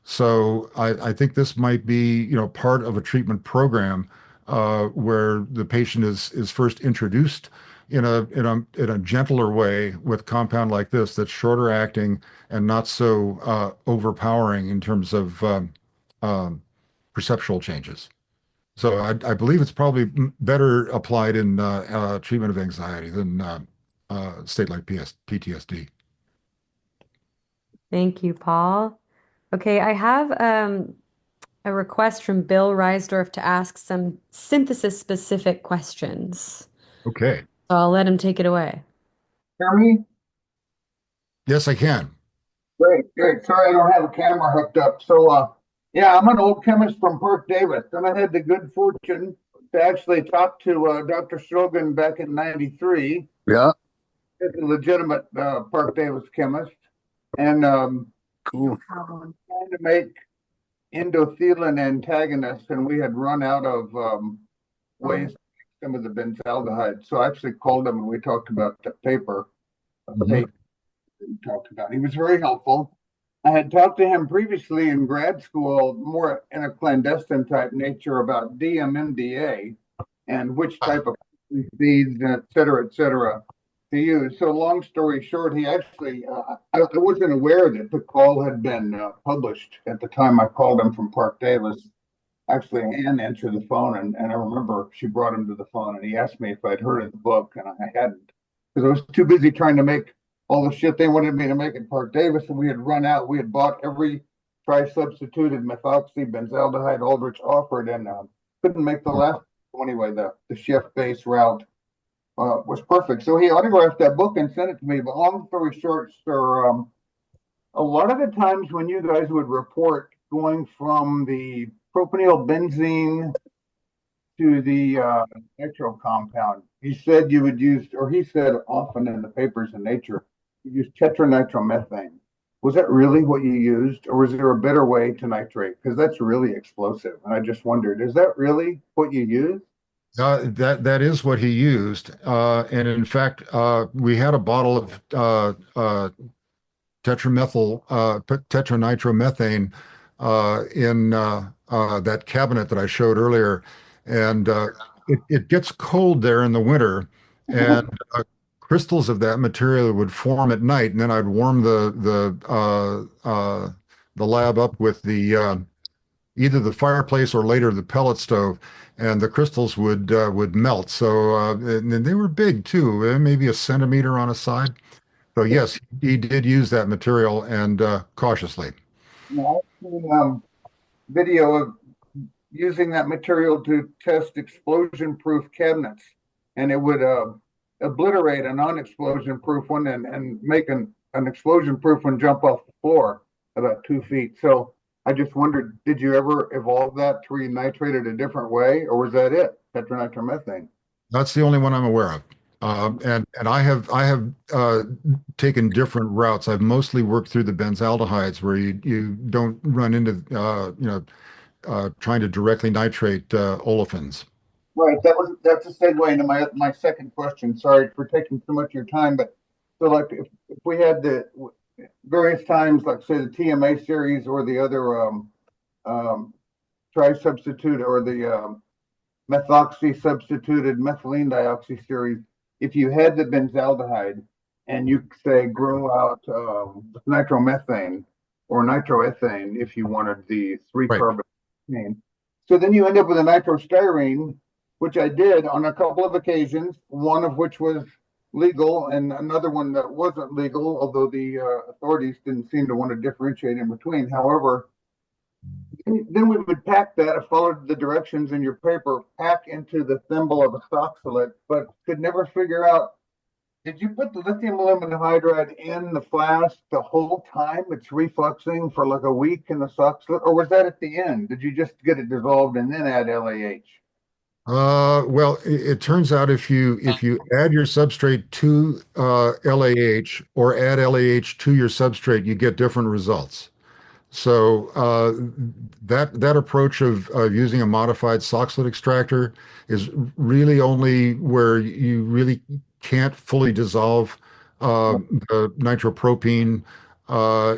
Speaker 1: So I think this might be, part of a treatment program where the patient is first introduced in a gentler way with compound like this that's shorter acting and not so overpowering in terms of um, perceptual changes. So I believe it's probably better applied in treatment of anxiety than state like PTSD.
Speaker 3: Thank you, Paul. Okay, I have a request from Bill Reisdorf to ask some synthesis specific questions.
Speaker 1: Okay.
Speaker 3: So I'll let him take it away.
Speaker 9: Hear me?
Speaker 1: Yes, I can.
Speaker 9: Great, great. Sorry, I don't have a camera hooked up. So, yeah, I'm an old chemist from Park Davis, and I had the good fortune to actually talk to Dr. Shulgin back in '93.
Speaker 10: Yeah,
Speaker 9: He's a legitimate Park Davis chemist, and
Speaker 10: cool.
Speaker 9: trying to make endothelin antagonists, and we had run out of ways to make some of the benzaldehyde. So I actually called him, and we talked about the paper.
Speaker 1: Mhm.
Speaker 9: We talked about. He was very helpful. I had talked to him previously in grad school, more in a clandestine type nature, about DMMDA and which type of feeds, et cetera, to use. So, long story short, he actually, I wasn't aware that the call had been published at the time I called him from Park Davis. Actually, Ann answered the phone, and I remember she brought him to the phone, and he asked me if I'd heard of the book, and I hadn't, because I was too busy trying to make all the shit they wanted me to make at Park Davis, and we had run out. We had bought every tri-substituted methoxy benzaldehyde Aldrich offered, and couldn't make the last. Anyway, the shift base route was perfect. So he autographed that book and sent it to me. But long story short, sir, a lot of the times when you guys would report going from the propionyl benzene to the nitro compound, he said you would use, or he said often in the papers in Nature, you use tetranitromethane. Was that really what you used, or was there a better way to nitrate? Because that's really explosive. And I just wondered, is that really what you used?
Speaker 1: That is what he used, and in fact, we had a bottle of tetranitromethane in that cabinet that I showed earlier, and it gets cold there in the winter, and crystals of that material would form at night, and then I'd warm the lab up with the either the fireplace or later the pellet stove, and the crystals would melt. So and they were big too, maybe a centimeter on a side. So yes, he did use that material and cautiously.
Speaker 9: I've seen video of using that material to test explosion-proof cabinets, and it would obliterate a non-explosion-proof one and make an explosion-proof one jump off the floor about 2 feet. So I just wondered, did you ever evolve that to renitrate it a different way, or was that it, tetranitromethane?
Speaker 1: That's the only one I'm aware of. And I have taken different routes. I've mostly worked through the benzaldehydes where you don't run into trying to directly nitrate olefins.
Speaker 9: Right, that's a segue into my second question. Sorry for taking too much of your time, but so like if we had the various times, like say the TMA series or the other um, tri-substitute or the methoxy substituted methylene dioxy series, if you had the benzaldehyde and you say grow out nitromethane or nitroethane if you wanted the three
Speaker 1: Right.
Speaker 9: carbon ethane. So then you end up with a nitrostyrene, which I did on a couple of occasions, one of which was legal and another one that wasn't legal, although the authorities didn't seem to want to differentiate in between. However, then we would pack that, I followed the directions in your paper, pack into the thimble of a oxalate, but could never figure out, did you put the lithium aluminum hydride in the flask the whole time it's refluxing for like a week in the oxalate, or was that at the end? Did you just get it dissolved and then add LAH?
Speaker 1: Well, it turns out if you add your substrate to LAH or add LAH to your substrate, you get different results. So that approach of using a modified Soxhlet extractor is really only where you really can't fully dissolve the nitropropene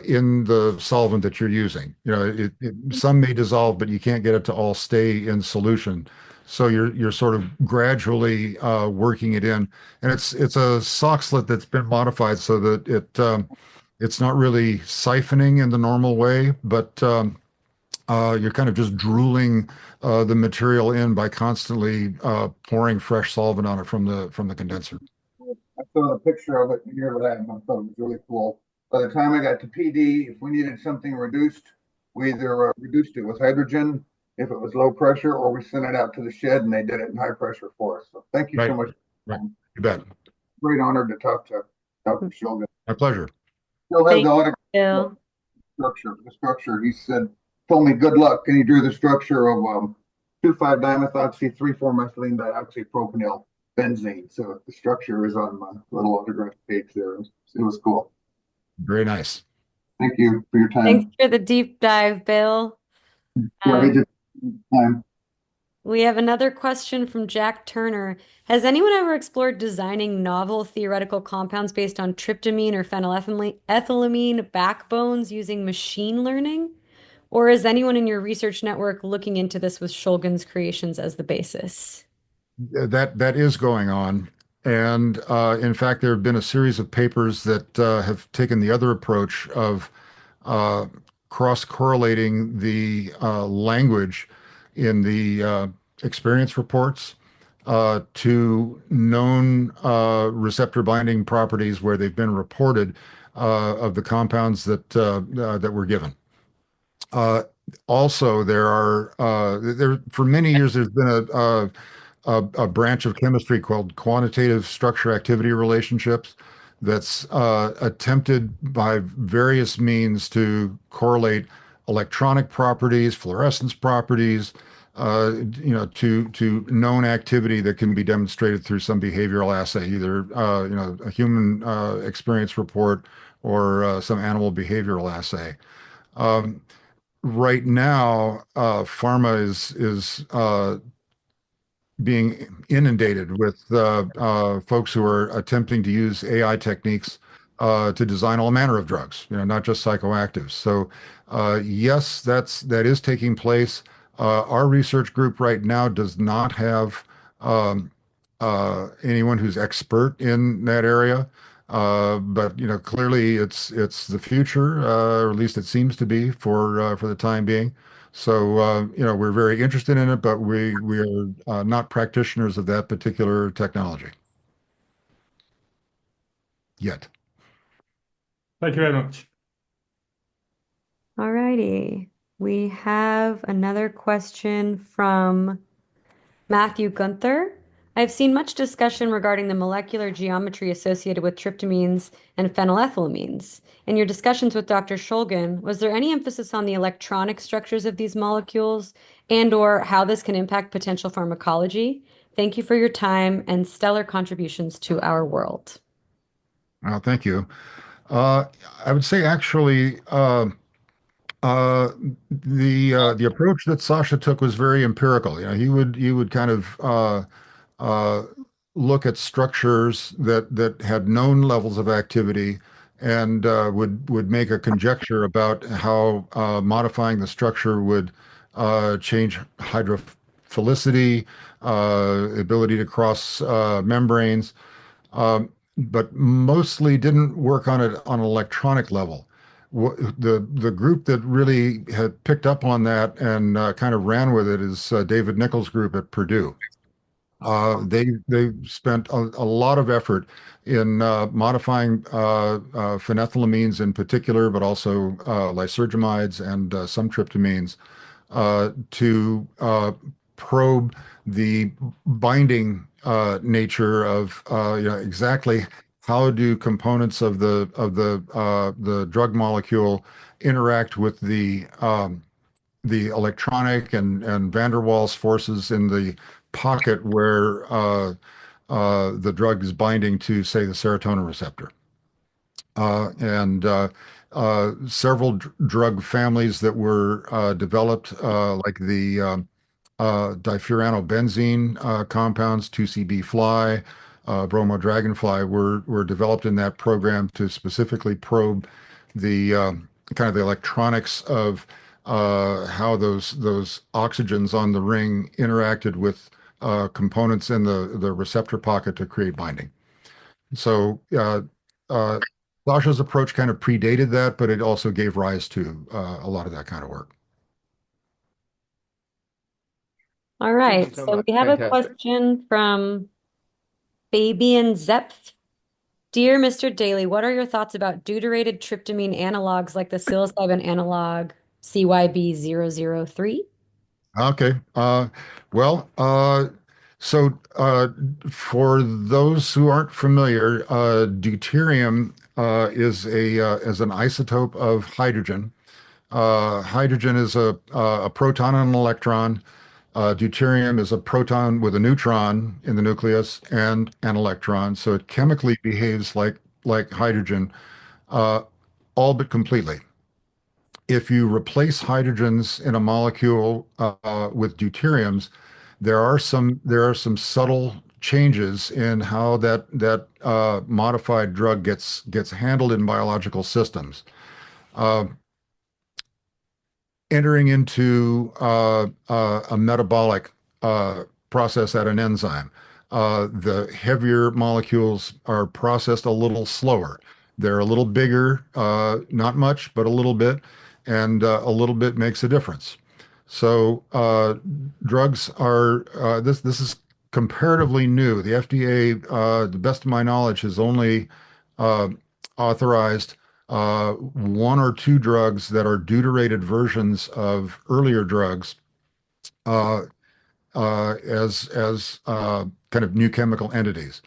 Speaker 1: in the solvent that you're using. Some may dissolve, but you can't get it to all stay in solution. So you're sort of gradually working it in, and it's a Soxhlet that's been modified so that it's not really siphoning in the normal way, but you're kind of just drooling the material in by constantly pouring fresh solvent on it from the condenser.
Speaker 9: I saw a picture of it here that I thought it was really cool. By the time I got to PD, if we needed something reduced, we either reduced it with hydrogen if it was low pressure, or we sent it out to the shed and they did it in high pressure for us. So thank you so
Speaker 1: Right,
Speaker 9: much.
Speaker 1: right. You bet.
Speaker 9: Great honor to talk to Dr. Shulgin.
Speaker 1: My pleasure.
Speaker 9: Still have
Speaker 3: Thank
Speaker 9: the autograph
Speaker 3: you.
Speaker 9: structure. The structure. He said, told me good luck, and he drew the structure of 2,5-dimethoxy 3,4-methylene dioxypropanil benzene. So the structure is on my little autograph page there. It was cool.
Speaker 1: Very nice.
Speaker 9: Thank you for your
Speaker 3: Thanks
Speaker 9: time.
Speaker 3: for the deep dive, Bill.
Speaker 9: Yeah, he did time.
Speaker 3: We have another question from Jack Turner. Has anyone ever explored designing novel theoretical compounds based on tryptamine or phenylethylamine backbones using machine learning? Or is anyone in your research network looking into this with Shulgin's creations as the basis?
Speaker 1: That is going on. And in fact, there have been a series of papers that have taken the other approach of uh, cross-correlating the language in the experience reports to known receptor binding properties where they've been reported of the compounds that were given. Uh, Also, there for many years there's been a branch of chemistry called quantitative structure-activity relationships that's attempted by various means to correlate electronic properties, fluorescence properties, to known activity that can be demonstrated through some behavioral assay, either a human experience report or some animal behavioral assay. Um, right now, pharma is being inundated with folks who are attempting to use AI techniques to design all manner of drugs, not just psychoactives. So, yes, that is taking place. Our research group right now does not have um, anyone who's expert in that area. But clearly it's the future, or at least it seems to be for the time being. So, we're very interested in it, but we are not practitioners of that particular technology yet.
Speaker 10: Thank you very much.
Speaker 3: All righty. We have another question from Matthew Gunther. I've seen much discussion regarding the molecular geometry associated with tryptamines and phenylethylamines. In your discussions with Dr. Shulgin, was there any emphasis on the electronic structures of these molecules and/or how this can impact potential pharmacology? Thank you for your time and stellar contributions to our world.
Speaker 1: Thank you. Uh, I would say actually, uh, the approach that Sasha took was very empirical. He would kind of uh, look at structures that had known levels of activity and would make a conjecture about how modifying the structure would change hydrophilicity, ability to cross membranes, but mostly didn't work on it on an electronic level. The group that really had picked up on that and kind of ran with it is David Nichols' group at Purdue. They spent a lot of effort in modifying phenethylamines in particular, but also lysergamides and some tryptamines to probe the binding nature of exactly how do components of the drug molecule interact with the electronic and van der Waals forces in the pocket where the drug is binding to, say, the serotonin receptor. And several drug families that were developed, like the diphuranobenzene compounds, 2,4-B-fly, bromo dragonfly, were developed in that program to specifically probe the kind of the electronics of how those oxygens on the ring interacted with components in the receptor pocket to create binding. So uh, Sasha's approach kind of predated that, but it also gave rise to a lot of that kind of work.
Speaker 3: All right, so we have a question from Fabian Zepf. Dear Mr. Daley, what are your thoughts about deuterated tryptamine analogs like the psilocybin analog CYB003?
Speaker 1: Okay. Well, so for those who aren't familiar, deuterium is an isotope of hydrogen. Hydrogen is a proton and an electron. Deuterium is a proton with a neutron in the nucleus and an electron. So it chemically behaves like hydrogen, uh, all but completely. If you replace hydrogens in a molecule with deuteriums, there are some subtle changes in how that modified drug gets handled in biological systems. Uh, Entering into a metabolic process at an enzyme. The heavier molecules are processed a little slower. They're a little bigger, not much, but a little bit, and a little bit makes a difference. So drugs are this is comparatively new. The FDA, the best of my knowledge, has only uh, authorized one or two drugs that are deuterated versions of earlier drugs uh, as kind of new chemical entities.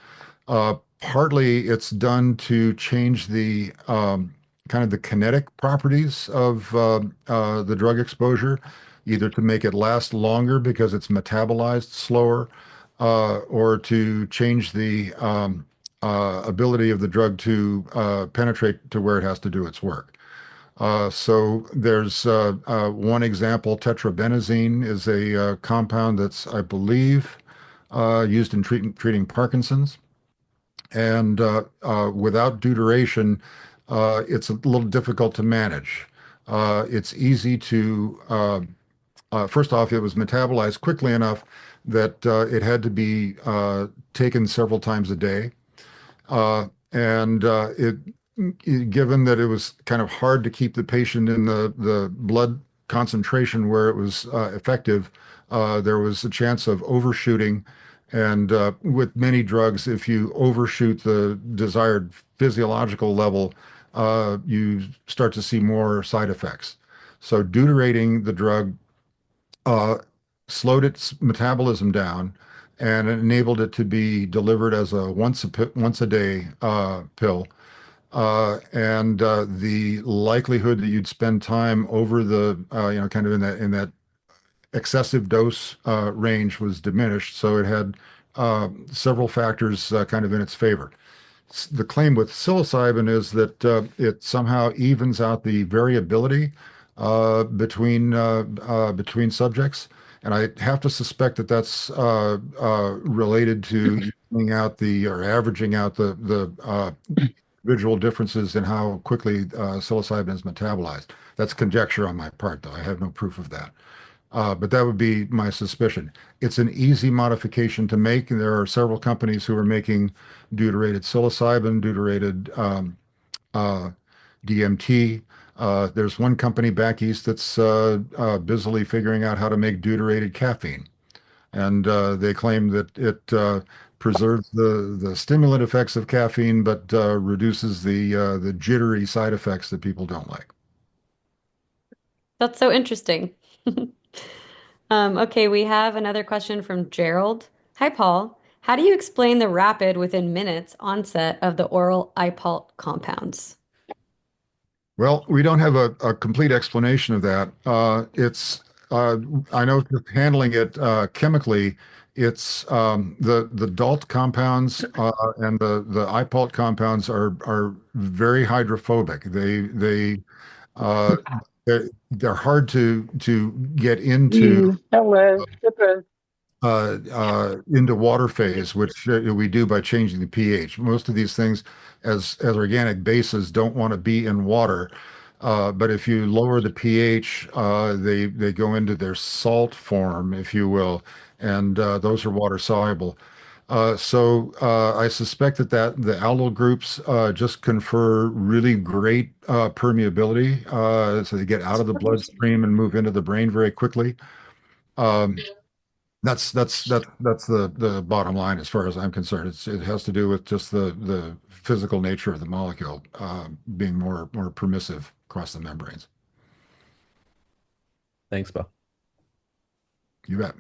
Speaker 1: Partly it's done to change the kind of the kinetic properties of the drug exposure, either to make it last longer because it's metabolized slower, or to change the ability of the drug to penetrate to where it has to do its work. So there's one example, tetrabenazine is a compound that's, I believe, used in treating Parkinson's. And without deuteration, it's a little difficult to manage. It's easy to, first off, it was metabolized quickly enough that it had to be taken several times a day. And given that it was kind of hard to keep the patient in the blood concentration where it was effective, there was a chance of overshooting. And with many drugs, if you overshoot the desired physiological level, you start to see more side effects. So deuterating the drug uh, slowed its metabolism down, and it enabled it to be delivered as a once a day pill. And the likelihood that you'd spend time over the kind of in that excessive dose range was diminished. So it had several factors kind of in its favor. The claim with psilocybin is that it somehow evens out the variability between subjects, and I have to suspect that that's related to evening out the or averaging out the individual differences in how quickly psilocybin is metabolized. That's conjecture on my part, though. I have no proof of that. But that would be my suspicion. It's an easy modification to make. And there are several companies who are making deuterated psilocybin, deuterated DMT. There's one company back east that's busily figuring out how to make deuterated caffeine. And they claim that it preserves the stimulant effects of caffeine, but reduces the jittery side effects that people don't like.
Speaker 3: That's so interesting. Okay, we have another question from Gerald. Hi, Paul. How do you explain the rapid within minutes onset of the oral IPALT compounds?
Speaker 1: Well, we don't have a complete explanation of that. I know just handling it chemically, it's the DALT compounds and the IPALT compounds are very hydrophobic. Uh, they're hard to get into water phase, which we do by changing the pH. Most of these things, as organic bases, don't want to be in water. But if you lower the pH, they go into their salt form, if you will, and those are water soluble. So I suspect that the allyl groups just confer really great permeability, so they get out of the bloodstream and move into the brain very quickly. Um, that's the bottom line as far as I'm concerned. It has to do with just the physical nature of the molecule being more permissive across the membranes.
Speaker 11: Thanks, Bo.
Speaker 1: You bet.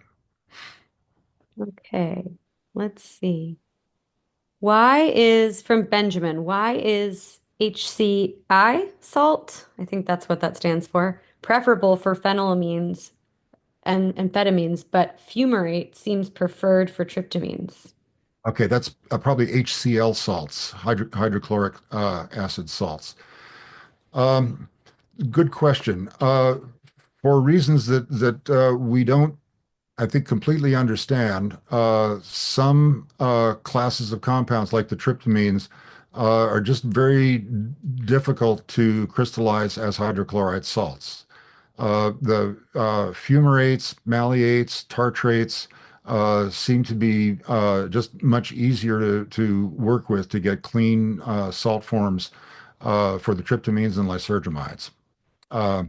Speaker 3: Okay, let's see. From Benjamin, why is HCI salt, I think that's what that stands for, preferable for phenylamines and amphetamines, but fumarate seems preferred for tryptamines?
Speaker 1: Okay, that's probably HCl salts, hydrochloric acid salts. Um, Good question. For reasons that we don't, I think, completely understand, some classes of compounds like the tryptamines are just very difficult to crystallize as hydrochloride salts. The fumarates, maleates, tartrates seem to be just much easier to work with to get clean salt forms for the tryptamines and lysergamides. Uh,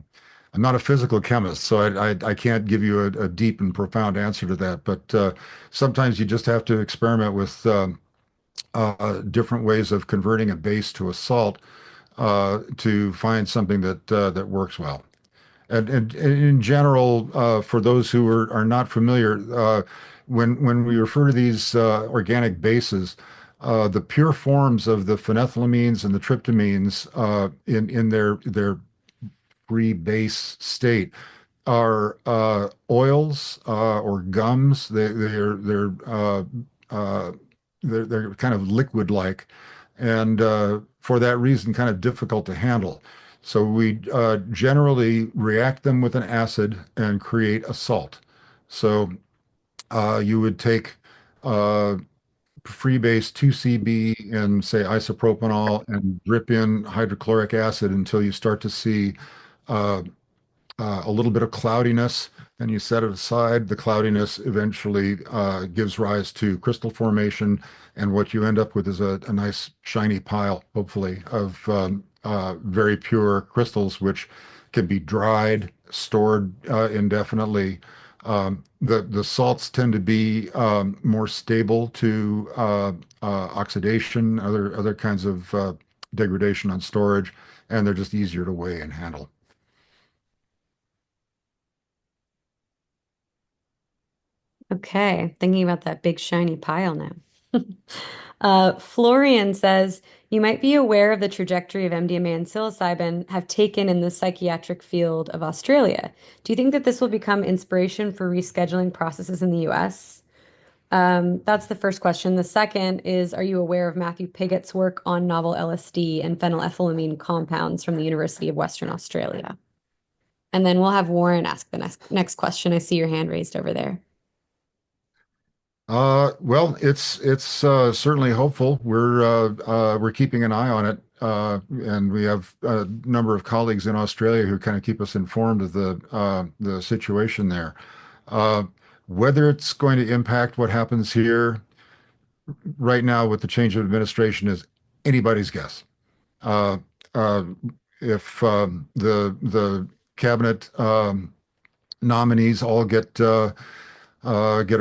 Speaker 1: I'm not a physical chemist, so I can't give you a deep and profound answer to that. But sometimes you just have to experiment with different ways of converting a base to a salt to find something that works well. And in general, for those who are not familiar, when we refer to these organic bases, the pure forms of the phenethylamines and the tryptamines in their free base state are oils or gums. They're kind of liquid-like, and for that reason, kind of difficult to handle. So we generally react them with an acid and create a salt. So you would take freebase 2CB and say isopropanol and drip in hydrochloric acid until you start to see uh, a little bit of cloudiness, and you set it aside. The cloudiness eventually gives rise to crystal formation, and what you end up with is a nice shiny pile, hopefully, of very pure crystals, which can be dried, stored indefinitely. The salts tend to be more stable to oxidation, other kinds of degradation on storage, and they're just easier to weigh and handle.
Speaker 3: Okay, thinking about that big shiny pile now. Florian says, you might be aware of the trajectory of MDMA and psilocybin have taken in the psychiatric field of Australia. Do you think that this will become inspiration for rescheduling processes in the US? That's the first question. The second is, are you aware of Matthew Pigott's work on novel LSD and phenylethylamine compounds from the University of Western Australia? And then we'll have Warren ask the next question. I see your hand raised over there.
Speaker 1: Well, it's certainly hopeful. We're keeping an eye on it, and we have a number of colleagues in Australia who kind of keep us informed of the situation there. Uh, Whether it's going to impact what happens here right now with the change of administration is anybody's guess. Uh, uh, if the cabinet nominees all get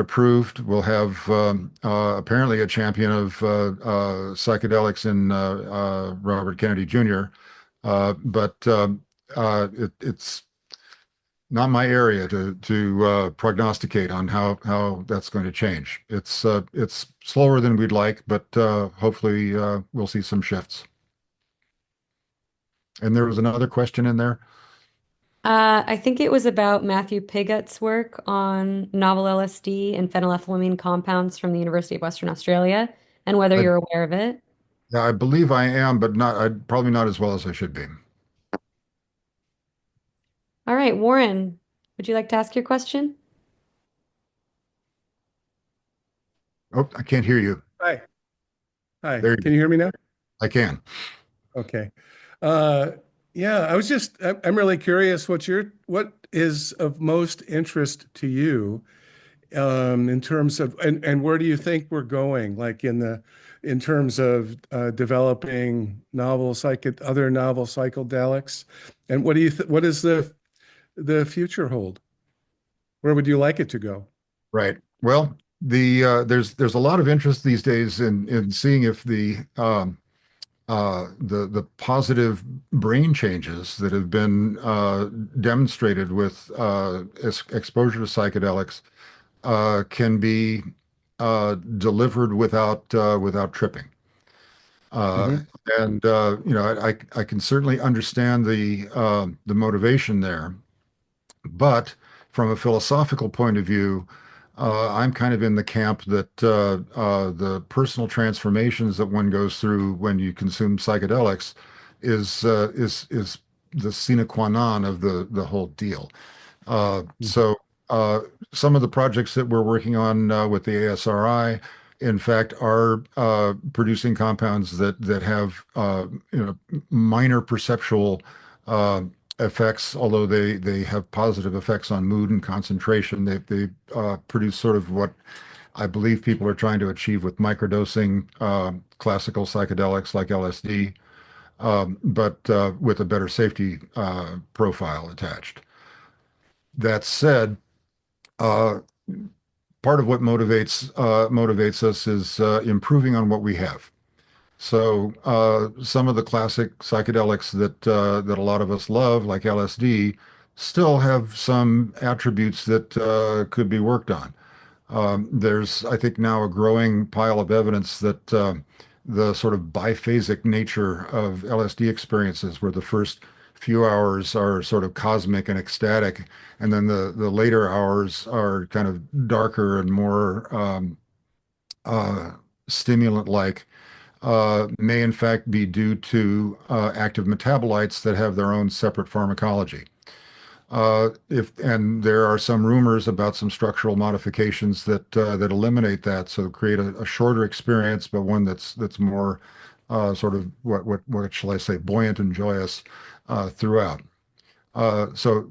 Speaker 1: approved, we'll have apparently a champion of psychedelics in Robert Kennedy Jr. But it's not my area to prognosticate on how that's going to change. It's slower than we'd like, but hopefully we'll see some shifts. And there was another question in there.
Speaker 3: I think it was about Matthew Pigott's work on novel LSD and phenylethylamine compounds from the University of Western Australia and whether
Speaker 1: I,
Speaker 3: you're aware of it.
Speaker 1: yeah, I believe I am, but probably not as well as I should be.
Speaker 3: All right, Warren, would you like to ask your question?
Speaker 1: Oh, I can't hear you.
Speaker 10: Hi. Hi.
Speaker 1: There
Speaker 10: Can you hear me now?
Speaker 1: I can.
Speaker 10: Okay. Yeah, I'm really curious what is of most interest to you in terms of and where do you think we're going, like in terms of developing other novel psychedelics, and what does the future hold? Where would you like it to go?
Speaker 1: Right. Well, there's a lot of interest these days in seeing if the positive brain changes that have been demonstrated with exposure to psychedelics can be delivered without tripping. Uh,
Speaker 10: Hmm.
Speaker 1: and I can certainly understand the motivation there, but from a philosophical point of view, I'm kind of in the camp that the personal transformations that one goes through when you consume psychedelics is the sine qua non of the whole deal. So some of the projects that we're working on with the ASRI, in fact, are producing compounds that have minor perceptual uh, effects, although they have positive effects on mood and concentration. They produce sort of what I believe people are trying to achieve with microdosing classical psychedelics like LSD, but with a better safety profile attached. That said, uh, part of what motivates us is improving on what we have. So some of the classic psychedelics that a lot of us love, like LSD, still have some attributes that could be worked on. There's, I think, now a growing pile of evidence that the sort of biphasic nature of LSD experiences, where the first few hours are sort of cosmic and ecstatic, and then the later hours are kind of darker and more uh, stimulant-like, may in fact be due to active metabolites that have their own separate pharmacology. If and there are some rumors about some structural modifications that eliminate that, so create a shorter experience, but one that's more sort of what shall I say, buoyant and joyous throughout. So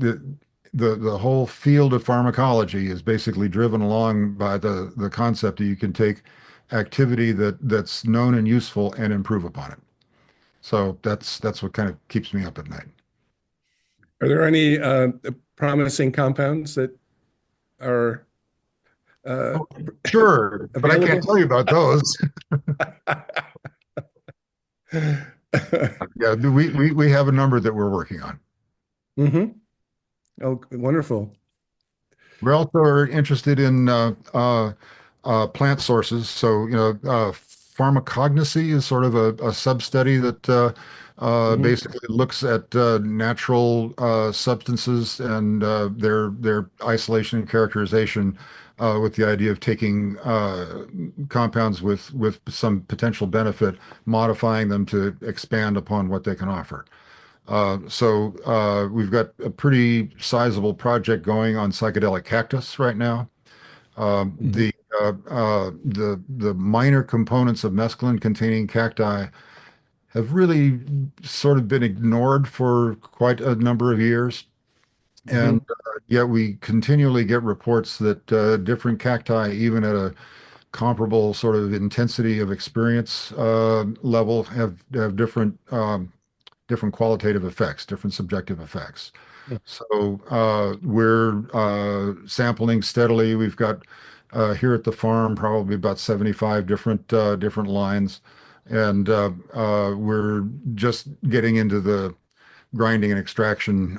Speaker 1: the whole field of pharmacology is basically driven along by the concept that you can take activity that's known and useful and improve upon it. So that's what kind of keeps me up at night.
Speaker 10: Are there any promising compounds that are uh,
Speaker 1: Sure, but I can't
Speaker 10: available?
Speaker 1: tell you about those. Yeah, we have a number that we're working on.
Speaker 10: Hmm. Oh, wonderful.
Speaker 1: We also are interested in plant sources. So, pharmacognosy is sort of a sub-study that
Speaker 10: Mhm.
Speaker 1: basically looks at natural substances and their isolation and characterization with the idea of taking compounds with some potential benefit, modifying them to expand upon what they can offer. So we've got a pretty sizable project going on psychedelic cactus right now. Um,
Speaker 10: Mhm.
Speaker 1: the the minor components of mescaline containing cacti have really sort of been ignored for quite a number of years, and
Speaker 10: Mhm.
Speaker 1: yet we continually get reports that different cacti, even at a comparable sort of intensity of experience level, have different qualitative effects, different subjective effects.
Speaker 10: Yeah.
Speaker 1: So we're sampling steadily. We've got here at the farm probably about 75 different lines, and we're just getting into the grinding and extraction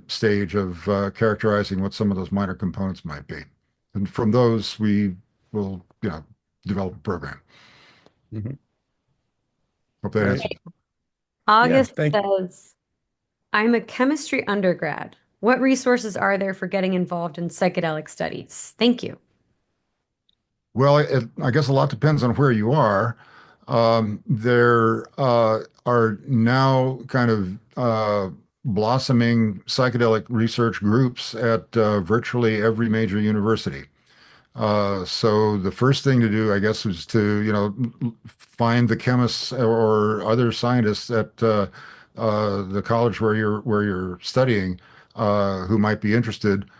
Speaker 1: stage of characterizing what some of those minor components might be. And from those, we will, develop a program.
Speaker 10: Mhm.
Speaker 1: Hope that
Speaker 10: Great.
Speaker 1: answers.
Speaker 10: Yeah.
Speaker 3: August
Speaker 10: Thank.
Speaker 3: says, I'm a chemistry undergrad. What resources are there for getting involved in psychedelic studies? Thank you.
Speaker 1: Well, I guess a lot depends on where you are. There are now kind of blossoming psychedelic research groups at virtually every major university. So the first thing to do, I guess, is to, find the chemists or other scientists at the college where you're studying who might be interested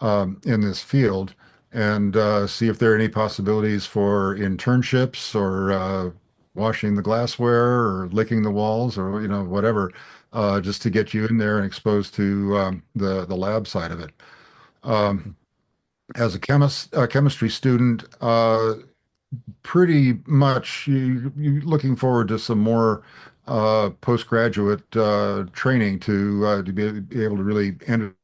Speaker 1: in this field and see if there are any possibilities for internships or washing the glassware or licking the walls or whatever, just to get you in there and exposed to the lab side of it. Um, as a chemistry student, pretty much you looking forward to some more postgraduate training to be able to really enter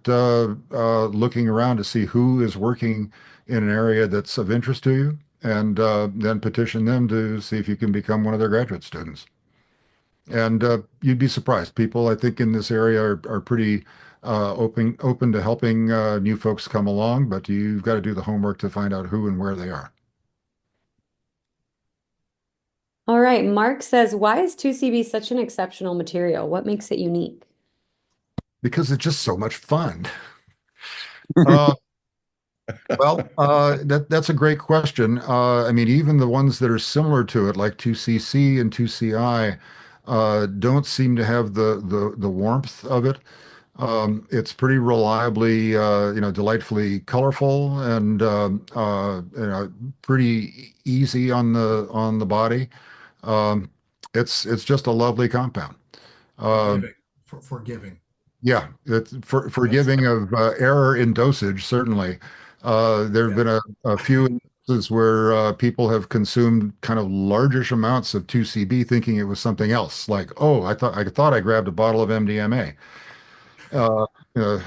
Speaker 1: looking around to see who is working in an area that's of interest to you, and then petition them to see if you can become one of their graduate students. And you'd be surprised. People, I think, in this area are pretty open to helping new folks come along, but you've got to do the homework to find out who and where they are.
Speaker 3: All right. Mark says, why is 2CB such an exceptional material? What makes it unique?
Speaker 1: Because it's just so much fun. Uh, that's a great question. I mean, even the ones that are similar to it, like 2CC and 2CI, don't seem to have the warmth of it. It's pretty reliably, delightfully colorful and pretty easy on the body. Um, it's just a lovely compound. Um,
Speaker 11: Forgiving.
Speaker 1: yeah, it's
Speaker 11: That's
Speaker 1: forgiving of error in dosage, certainly. There have
Speaker 11: yeah.
Speaker 1: been a few instances where people have consumed kind of largish amounts of 2CB thinking it was something else. Like, oh, I thought I grabbed a bottle of MDMA. Uh, you know,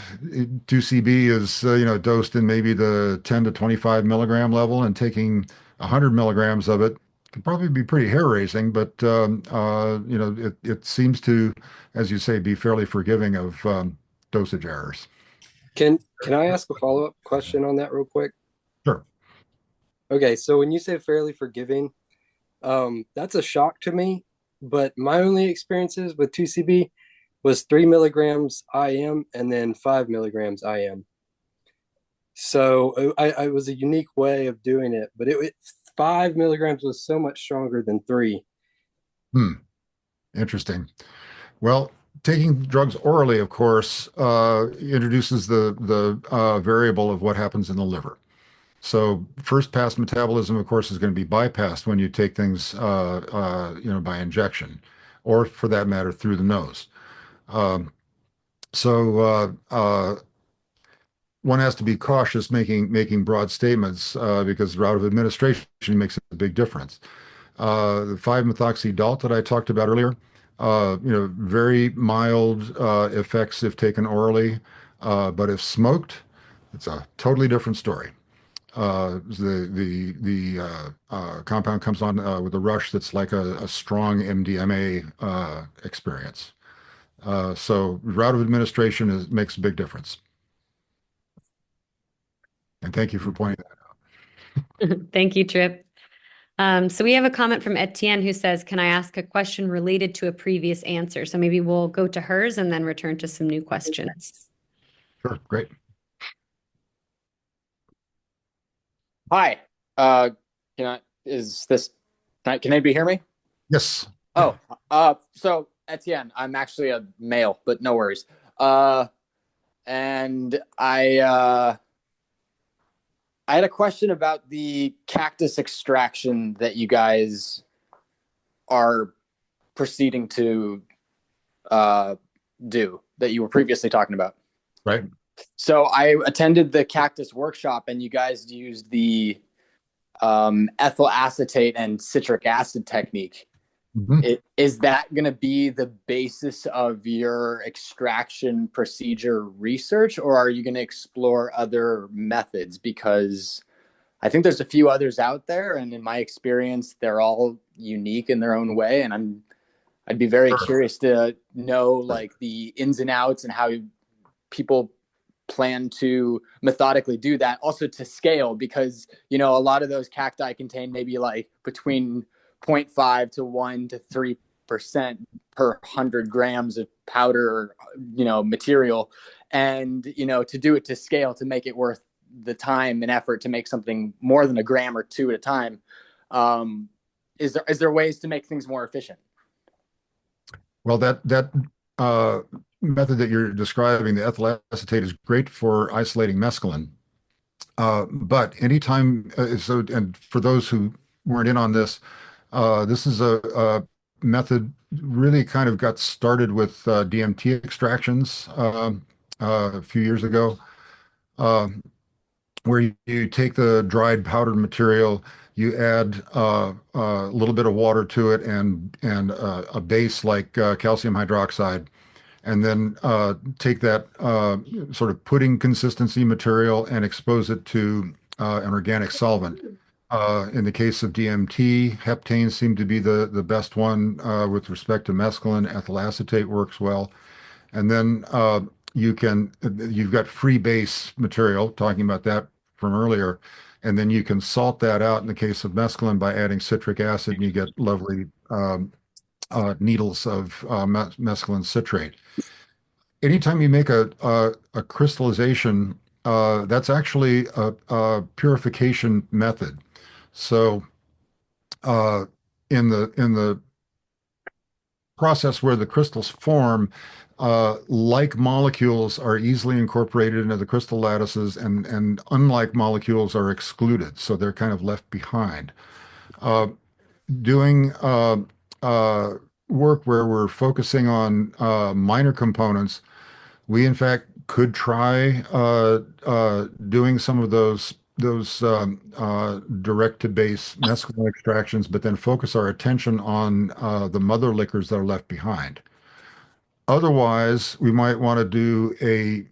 Speaker 1: 2CB is dosed in maybe the 10 to 25 milligram level, and taking 100 milligrams of it could probably be pretty hair-raising, but it seems to, as you say, be fairly forgiving of dosage errors.
Speaker 8: Can I ask a follow-up question on that real quick?
Speaker 1: Sure.
Speaker 8: Okay, so when you say fairly forgiving, that's a shock to me. But my only experiences with 2CB was 3 milligrams IM and then 5 milligrams IM. So I was a unique way of doing it, but 5 milligrams was so much stronger than 3.
Speaker 1: Hmm. Interesting. Well, taking drugs orally, of course, introduces the variable of what happens in the liver. So first pass metabolism, of course, is going to be bypassed when you take things, by injection, or for that matter, through the nose. Um, So one has to be cautious making broad statements because the route of administration makes a big difference. The 5-methoxydalt that I talked about earlier, very mild effects if taken orally, but if smoked, it's a totally different story. The compound comes on with a rush that's like a strong MDMA experience. So route of administration makes a big difference. And thank you for pointing that out.
Speaker 3: Thank you, Trip. So we have a comment from Etienne who says, can I ask a question related to a previous answer? So maybe we'll go to hers and then return to some new questions.
Speaker 1: Sure, great.
Speaker 11: Hi. Can anybody hear me?
Speaker 1: Yes.
Speaker 11: Oh, so Etienne, I'm actually a male, but no worries. And I had a question about the cactus extraction that you guys are proceeding to do that you were previously talking about.
Speaker 1: Right.
Speaker 11: So I attended the cactus workshop, and you guys used the ethyl acetate and citric acid technique. Is that going to be the basis of your extraction procedure research, or are you going to explore other methods? Because I think there's a few others out there, and in my experience, they're all unique in their own way. And I'd be very curious to know like the ins and outs and how people plan to methodically do that, also to scale, because a lot of those cacti contain maybe like between 0.5 to 1 to 3% per 100 grams of powder, material. And, to do it to scale, to make it worth the time and effort to make something more than a gram or two at a time. Is there ways to make things more efficient?
Speaker 1: Well, that method that you're describing, the ethyl acetate, is great for isolating mescaline. But anytime, and for those who weren't in on this, this is a method really kind of got started with DMT extractions a few years ago, where you take the dried powdered material, you add a little bit of water to it and a base like calcium hydroxide, and then take that sort of pudding consistency material and expose it to an organic solvent. In the case of DMT, heptanes seem to be the best one with respect to mescaline. Ethyl acetate works well. And then you've got free base material, talking about that from earlier, and then you can salt that out in the case of mescaline by adding citric acid, and you get lovely needles of mescaline citrate. Anytime you make a crystallization, that's actually a purification method. So in the process where the crystals form, like molecules are easily incorporated into the crystal lattices, and unlike molecules are excluded, so they're kind of left behind. Doing work where we're focusing on minor components, we in fact could try doing some of those direct to base mescaline extractions, but then focus our attention on the mother liquors that are left behind. Otherwise, we might want to do a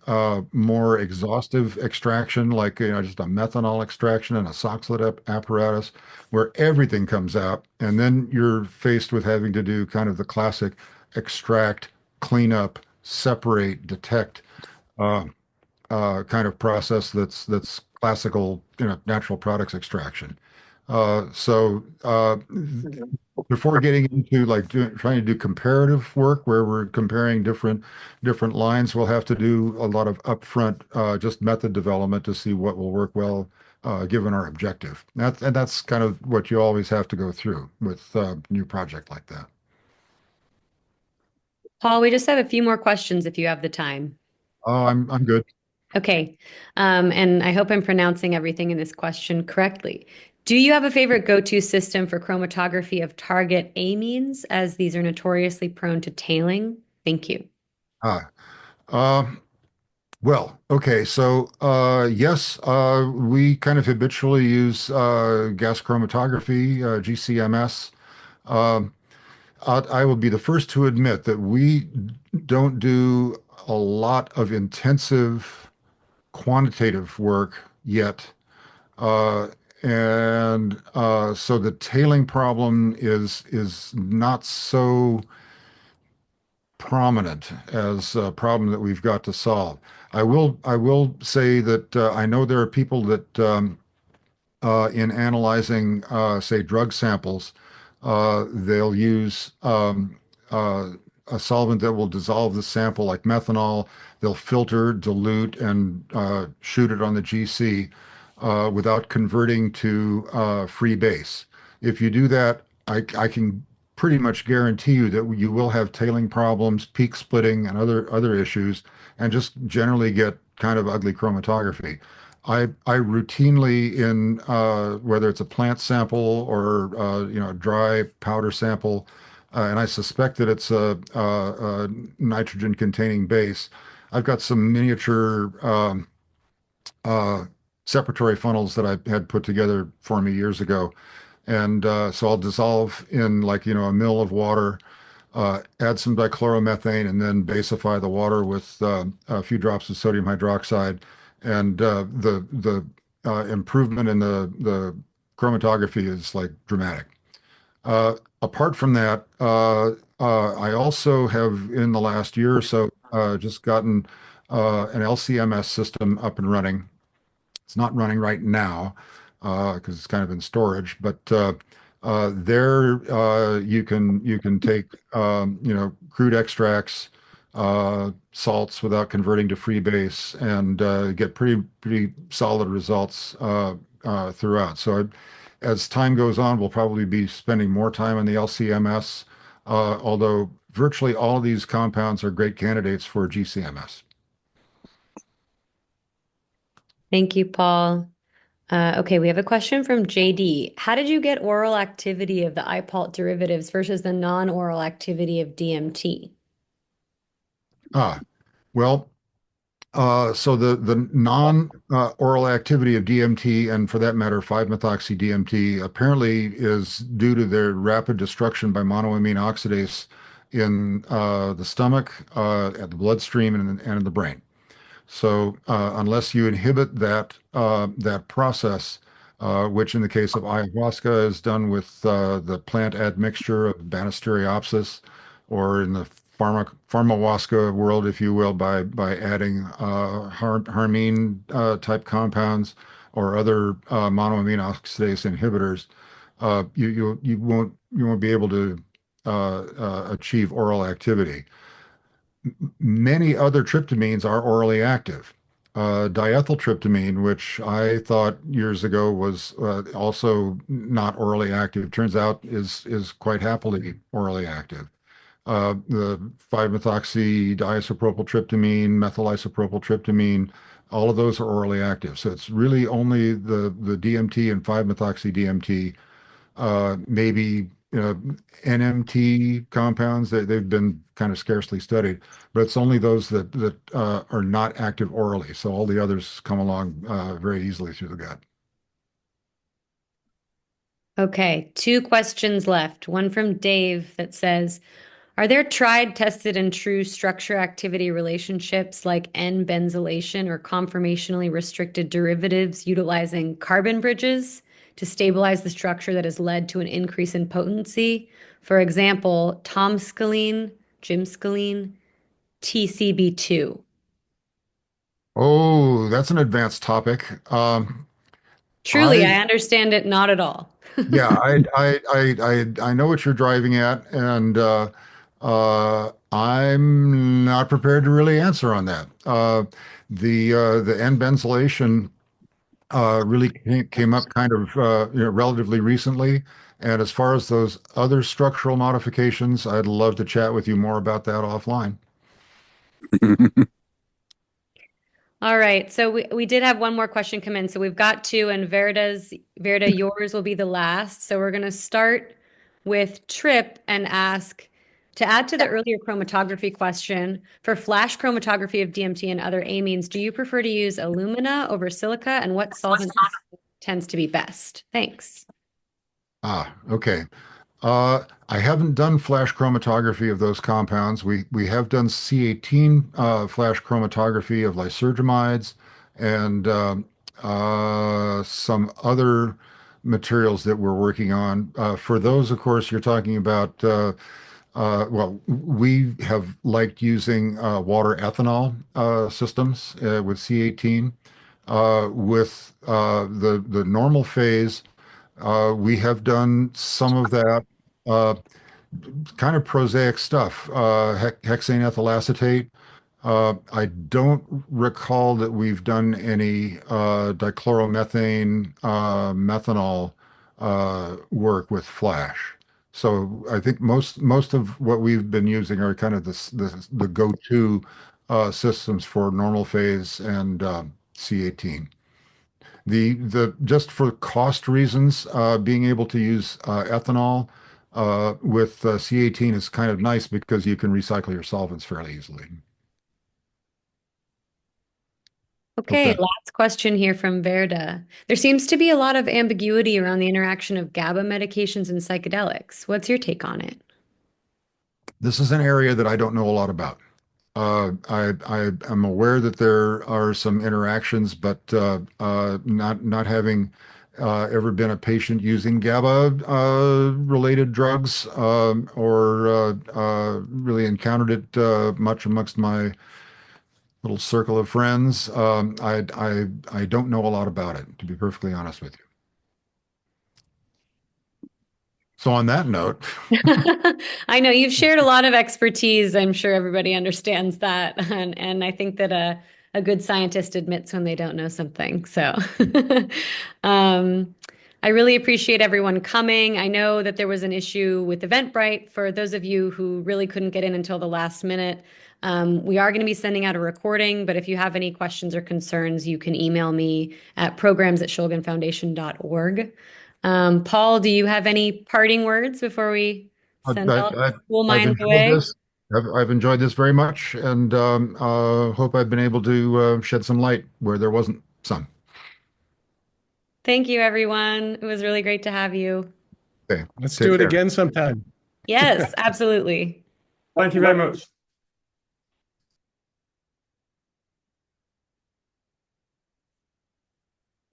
Speaker 1: more exhaustive extraction, like just a methanol extraction and a Soxhlet apparatus, where everything comes out, and then you're faced with having to do kind of the classic extract, clean up, separate, detect kind of process that's classical, natural products extraction. So before getting into like trying to do comparative work where we're comparing different lines, we'll have to do a lot of upfront just method development to see what will work well given our objective. That's kind of what you always have to go through with a new project like that.
Speaker 3: Paul, we just have a few more questions if you have the time.
Speaker 1: Oh, I'm good.
Speaker 3: Okay. And I hope I'm pronouncing everything in this question correctly. Do you have a favorite go-to system for chromatography of target amines, as these are notoriously prone to tailing? Thank you.
Speaker 1: Uh, well, okay, so yes, we kind of habitually use gas chromatography, GCMS. Um, I will be the first to admit that we don't do a lot of intensive quantitative work yet. Uh, and so the tailing problem is not so prominent as a problem that we've got to solve. I will say that I know there are people that in analyzing, say, drug samples, they'll use a solvent that will dissolve the sample, like methanol. They'll filter, dilute, and shoot it on the GC without converting to free base. If you do that, I can pretty much guarantee you that you will have tailing problems, peak splitting, and other issues, and just generally get kind of ugly chromatography. I routinely in whether it's a plant sample or a dry powder sample, and I suspect that it's a nitrogen containing base. I've got some miniature uh, separatory funnels that I had put together for me years ago, and so I'll dissolve in, like, a mill of water, add some dichloromethane, and then basify the water with a few drops of sodium hydroxide. And the improvement in the chromatography is like dramatic. Apart from that, I also have in the last year or so just gotten an LCMS system up and running. It's not running right now because it's kind of in storage, but there you can take crude extracts, salts without converting to free base, and get pretty solid results throughout. So as time goes on, we'll probably be spending more time on the LCMS, although virtually all of these compounds are great candidates for GCMS.
Speaker 3: Thank you, Paul. Okay, we have a question from JD. How did you get oral activity of the IPALT derivatives versus the non-oral activity of DMT?
Speaker 1: Well, so the non-oral activity of DMT, and for that matter, 5-methoxy DMT, apparently is due to their rapid destruction by monoamine oxidase in the stomach, at the bloodstream, and in the brain. So unless you inhibit that process, which in the case of ayahuasca is done with the plant admixture of Banisteriopsis, or in the pharmahuasca world, if you will, by adding harmine type compounds or other monoamine oxidase inhibitors, you won't be able to achieve oral activity. Many other tryptamines are orally active. Diethyltryptamine, which I thought years ago was also not orally active, turns out is quite happily orally active. The 5-methoxy diisopropyltryptamine, methyl isopropyltryptamine, all of those are orally active. So it's really only the DMT and 5-methoxy DMT, maybe NMT compounds that they've been kind of scarcely studied, but it's only those that are not active orally. So all the others come along very easily through the gut.
Speaker 3: Okay, two questions left. One from Dave that says, are there tried, tested, and true structure activity relationships like N-benzylation or conformationally restricted derivatives utilizing carbon bridges to stabilize the structure that has led to an increase in potency? For example, tomscaline, gymscaline, TCB2.
Speaker 1: Oh, that's an advanced topic.
Speaker 3: Truly, I understand it not at all.
Speaker 1: Yeah, I know what you're driving at, and I'm not prepared to really answer on that. The N-benzylation really came up kind of relatively recently, and as far as those other structural modifications, I'd love to chat with you more about that offline.
Speaker 3: All right, so we did have one more question come in. So we've got two, and Verda, yours will be the last. So we're going to start with Trip and ask, To add to the earlier chromatography question, for flash chromatography of DMT and other amines, do you prefer to use alumina over silica, and what solvent tends to be best? Thanks.
Speaker 1: Okay. I haven't done flash chromatography of those compounds. We have done C18 flash chromatography of lysergamides and some other materials that we're working on. For those, of course, you're talking about, well, we have liked using water ethanol systems with C18. With the normal phase, we have done some of that kind of prosaic stuff, hexane ethyl acetate. I don't recall that we've done any dichloromethane methanol work with flash. So I think most of what we've been using are kind of the go-to systems for normal phase and C18. The just for cost reasons, being able to use ethanol with C18 is kind of nice because you can recycle your solvents fairly easily.
Speaker 3: Okay,
Speaker 1: Okay.
Speaker 3: last question here from Verda. There seems to be a lot of ambiguity around the interaction of GABA medications and psychedelics. What's your take on it?
Speaker 1: This is an area that I don't know a lot about. I am aware that there are some interactions, but not having ever been a patient using GABA related drugs or really encountered it much amongst my little circle of friends. I don't know a lot about it, to be perfectly honest with you. So on that note,
Speaker 3: I know you've shared a lot of expertise. I'm sure everybody understands that. And I think that a good scientist admits when they don't know something. So I really appreciate everyone coming. I know that there was an issue with Eventbrite. For those of you who really couldn't get in until the last minute, we are going to be sending out a recording, but if you have any questions or concerns, you can email me at programs@shulginfoundation.org. Paul, do you have any parting words before we send all cool
Speaker 1: I've
Speaker 3: minds
Speaker 1: enjoyed
Speaker 3: away?
Speaker 1: this. I've enjoyed this very much, and hope I've been able to shed some light where there wasn't some.
Speaker 3: Thank you, everyone. It was really great to have you.
Speaker 1: Okay,
Speaker 10: Let's
Speaker 1: take
Speaker 10: do it
Speaker 1: care.
Speaker 10: again sometime.
Speaker 3: Yes, absolutely.
Speaker 6: Thank you very much.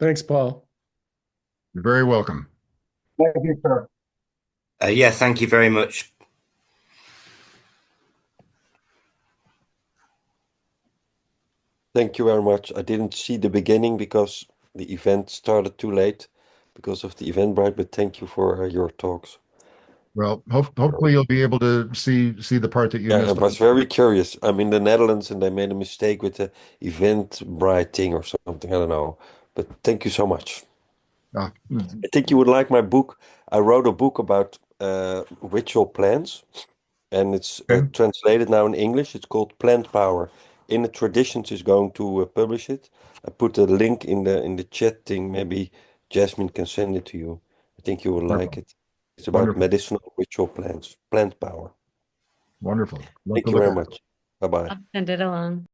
Speaker 10: Thanks, Paul.
Speaker 1: You're very welcome.
Speaker 9: Thank you, sir.
Speaker 12: Yeah, thank you very much.
Speaker 13: Thank you very much. I didn't see the beginning because the event started too late because of the Eventbrite, but thank you for your talks.
Speaker 1: Well, hopefully you'll be able to see the part that you
Speaker 13: Yeah, I
Speaker 1: missed.
Speaker 13: was very curious. I'm in the Netherlands and they made a mistake with the Eventbrite thing or something. I don't know. But thank you so much.
Speaker 1: Ah,
Speaker 13: I think you would like my book. I wrote a book about ritual plants, and it's
Speaker 1: okay.
Speaker 13: translated now in English. It's called Plant Power. In the Traditions is going to publish it. I put a link in the chat thing. Maybe Jasmine can send it to you. I think you will like it. It's about
Speaker 1: Wonderful.
Speaker 13: medicinal ritual plants, plant power.
Speaker 1: Wonderful. Love
Speaker 13: Thank
Speaker 1: to
Speaker 13: you
Speaker 1: look
Speaker 13: very
Speaker 1: at it.
Speaker 13: much. Bye-bye.
Speaker 3: I'll send it along.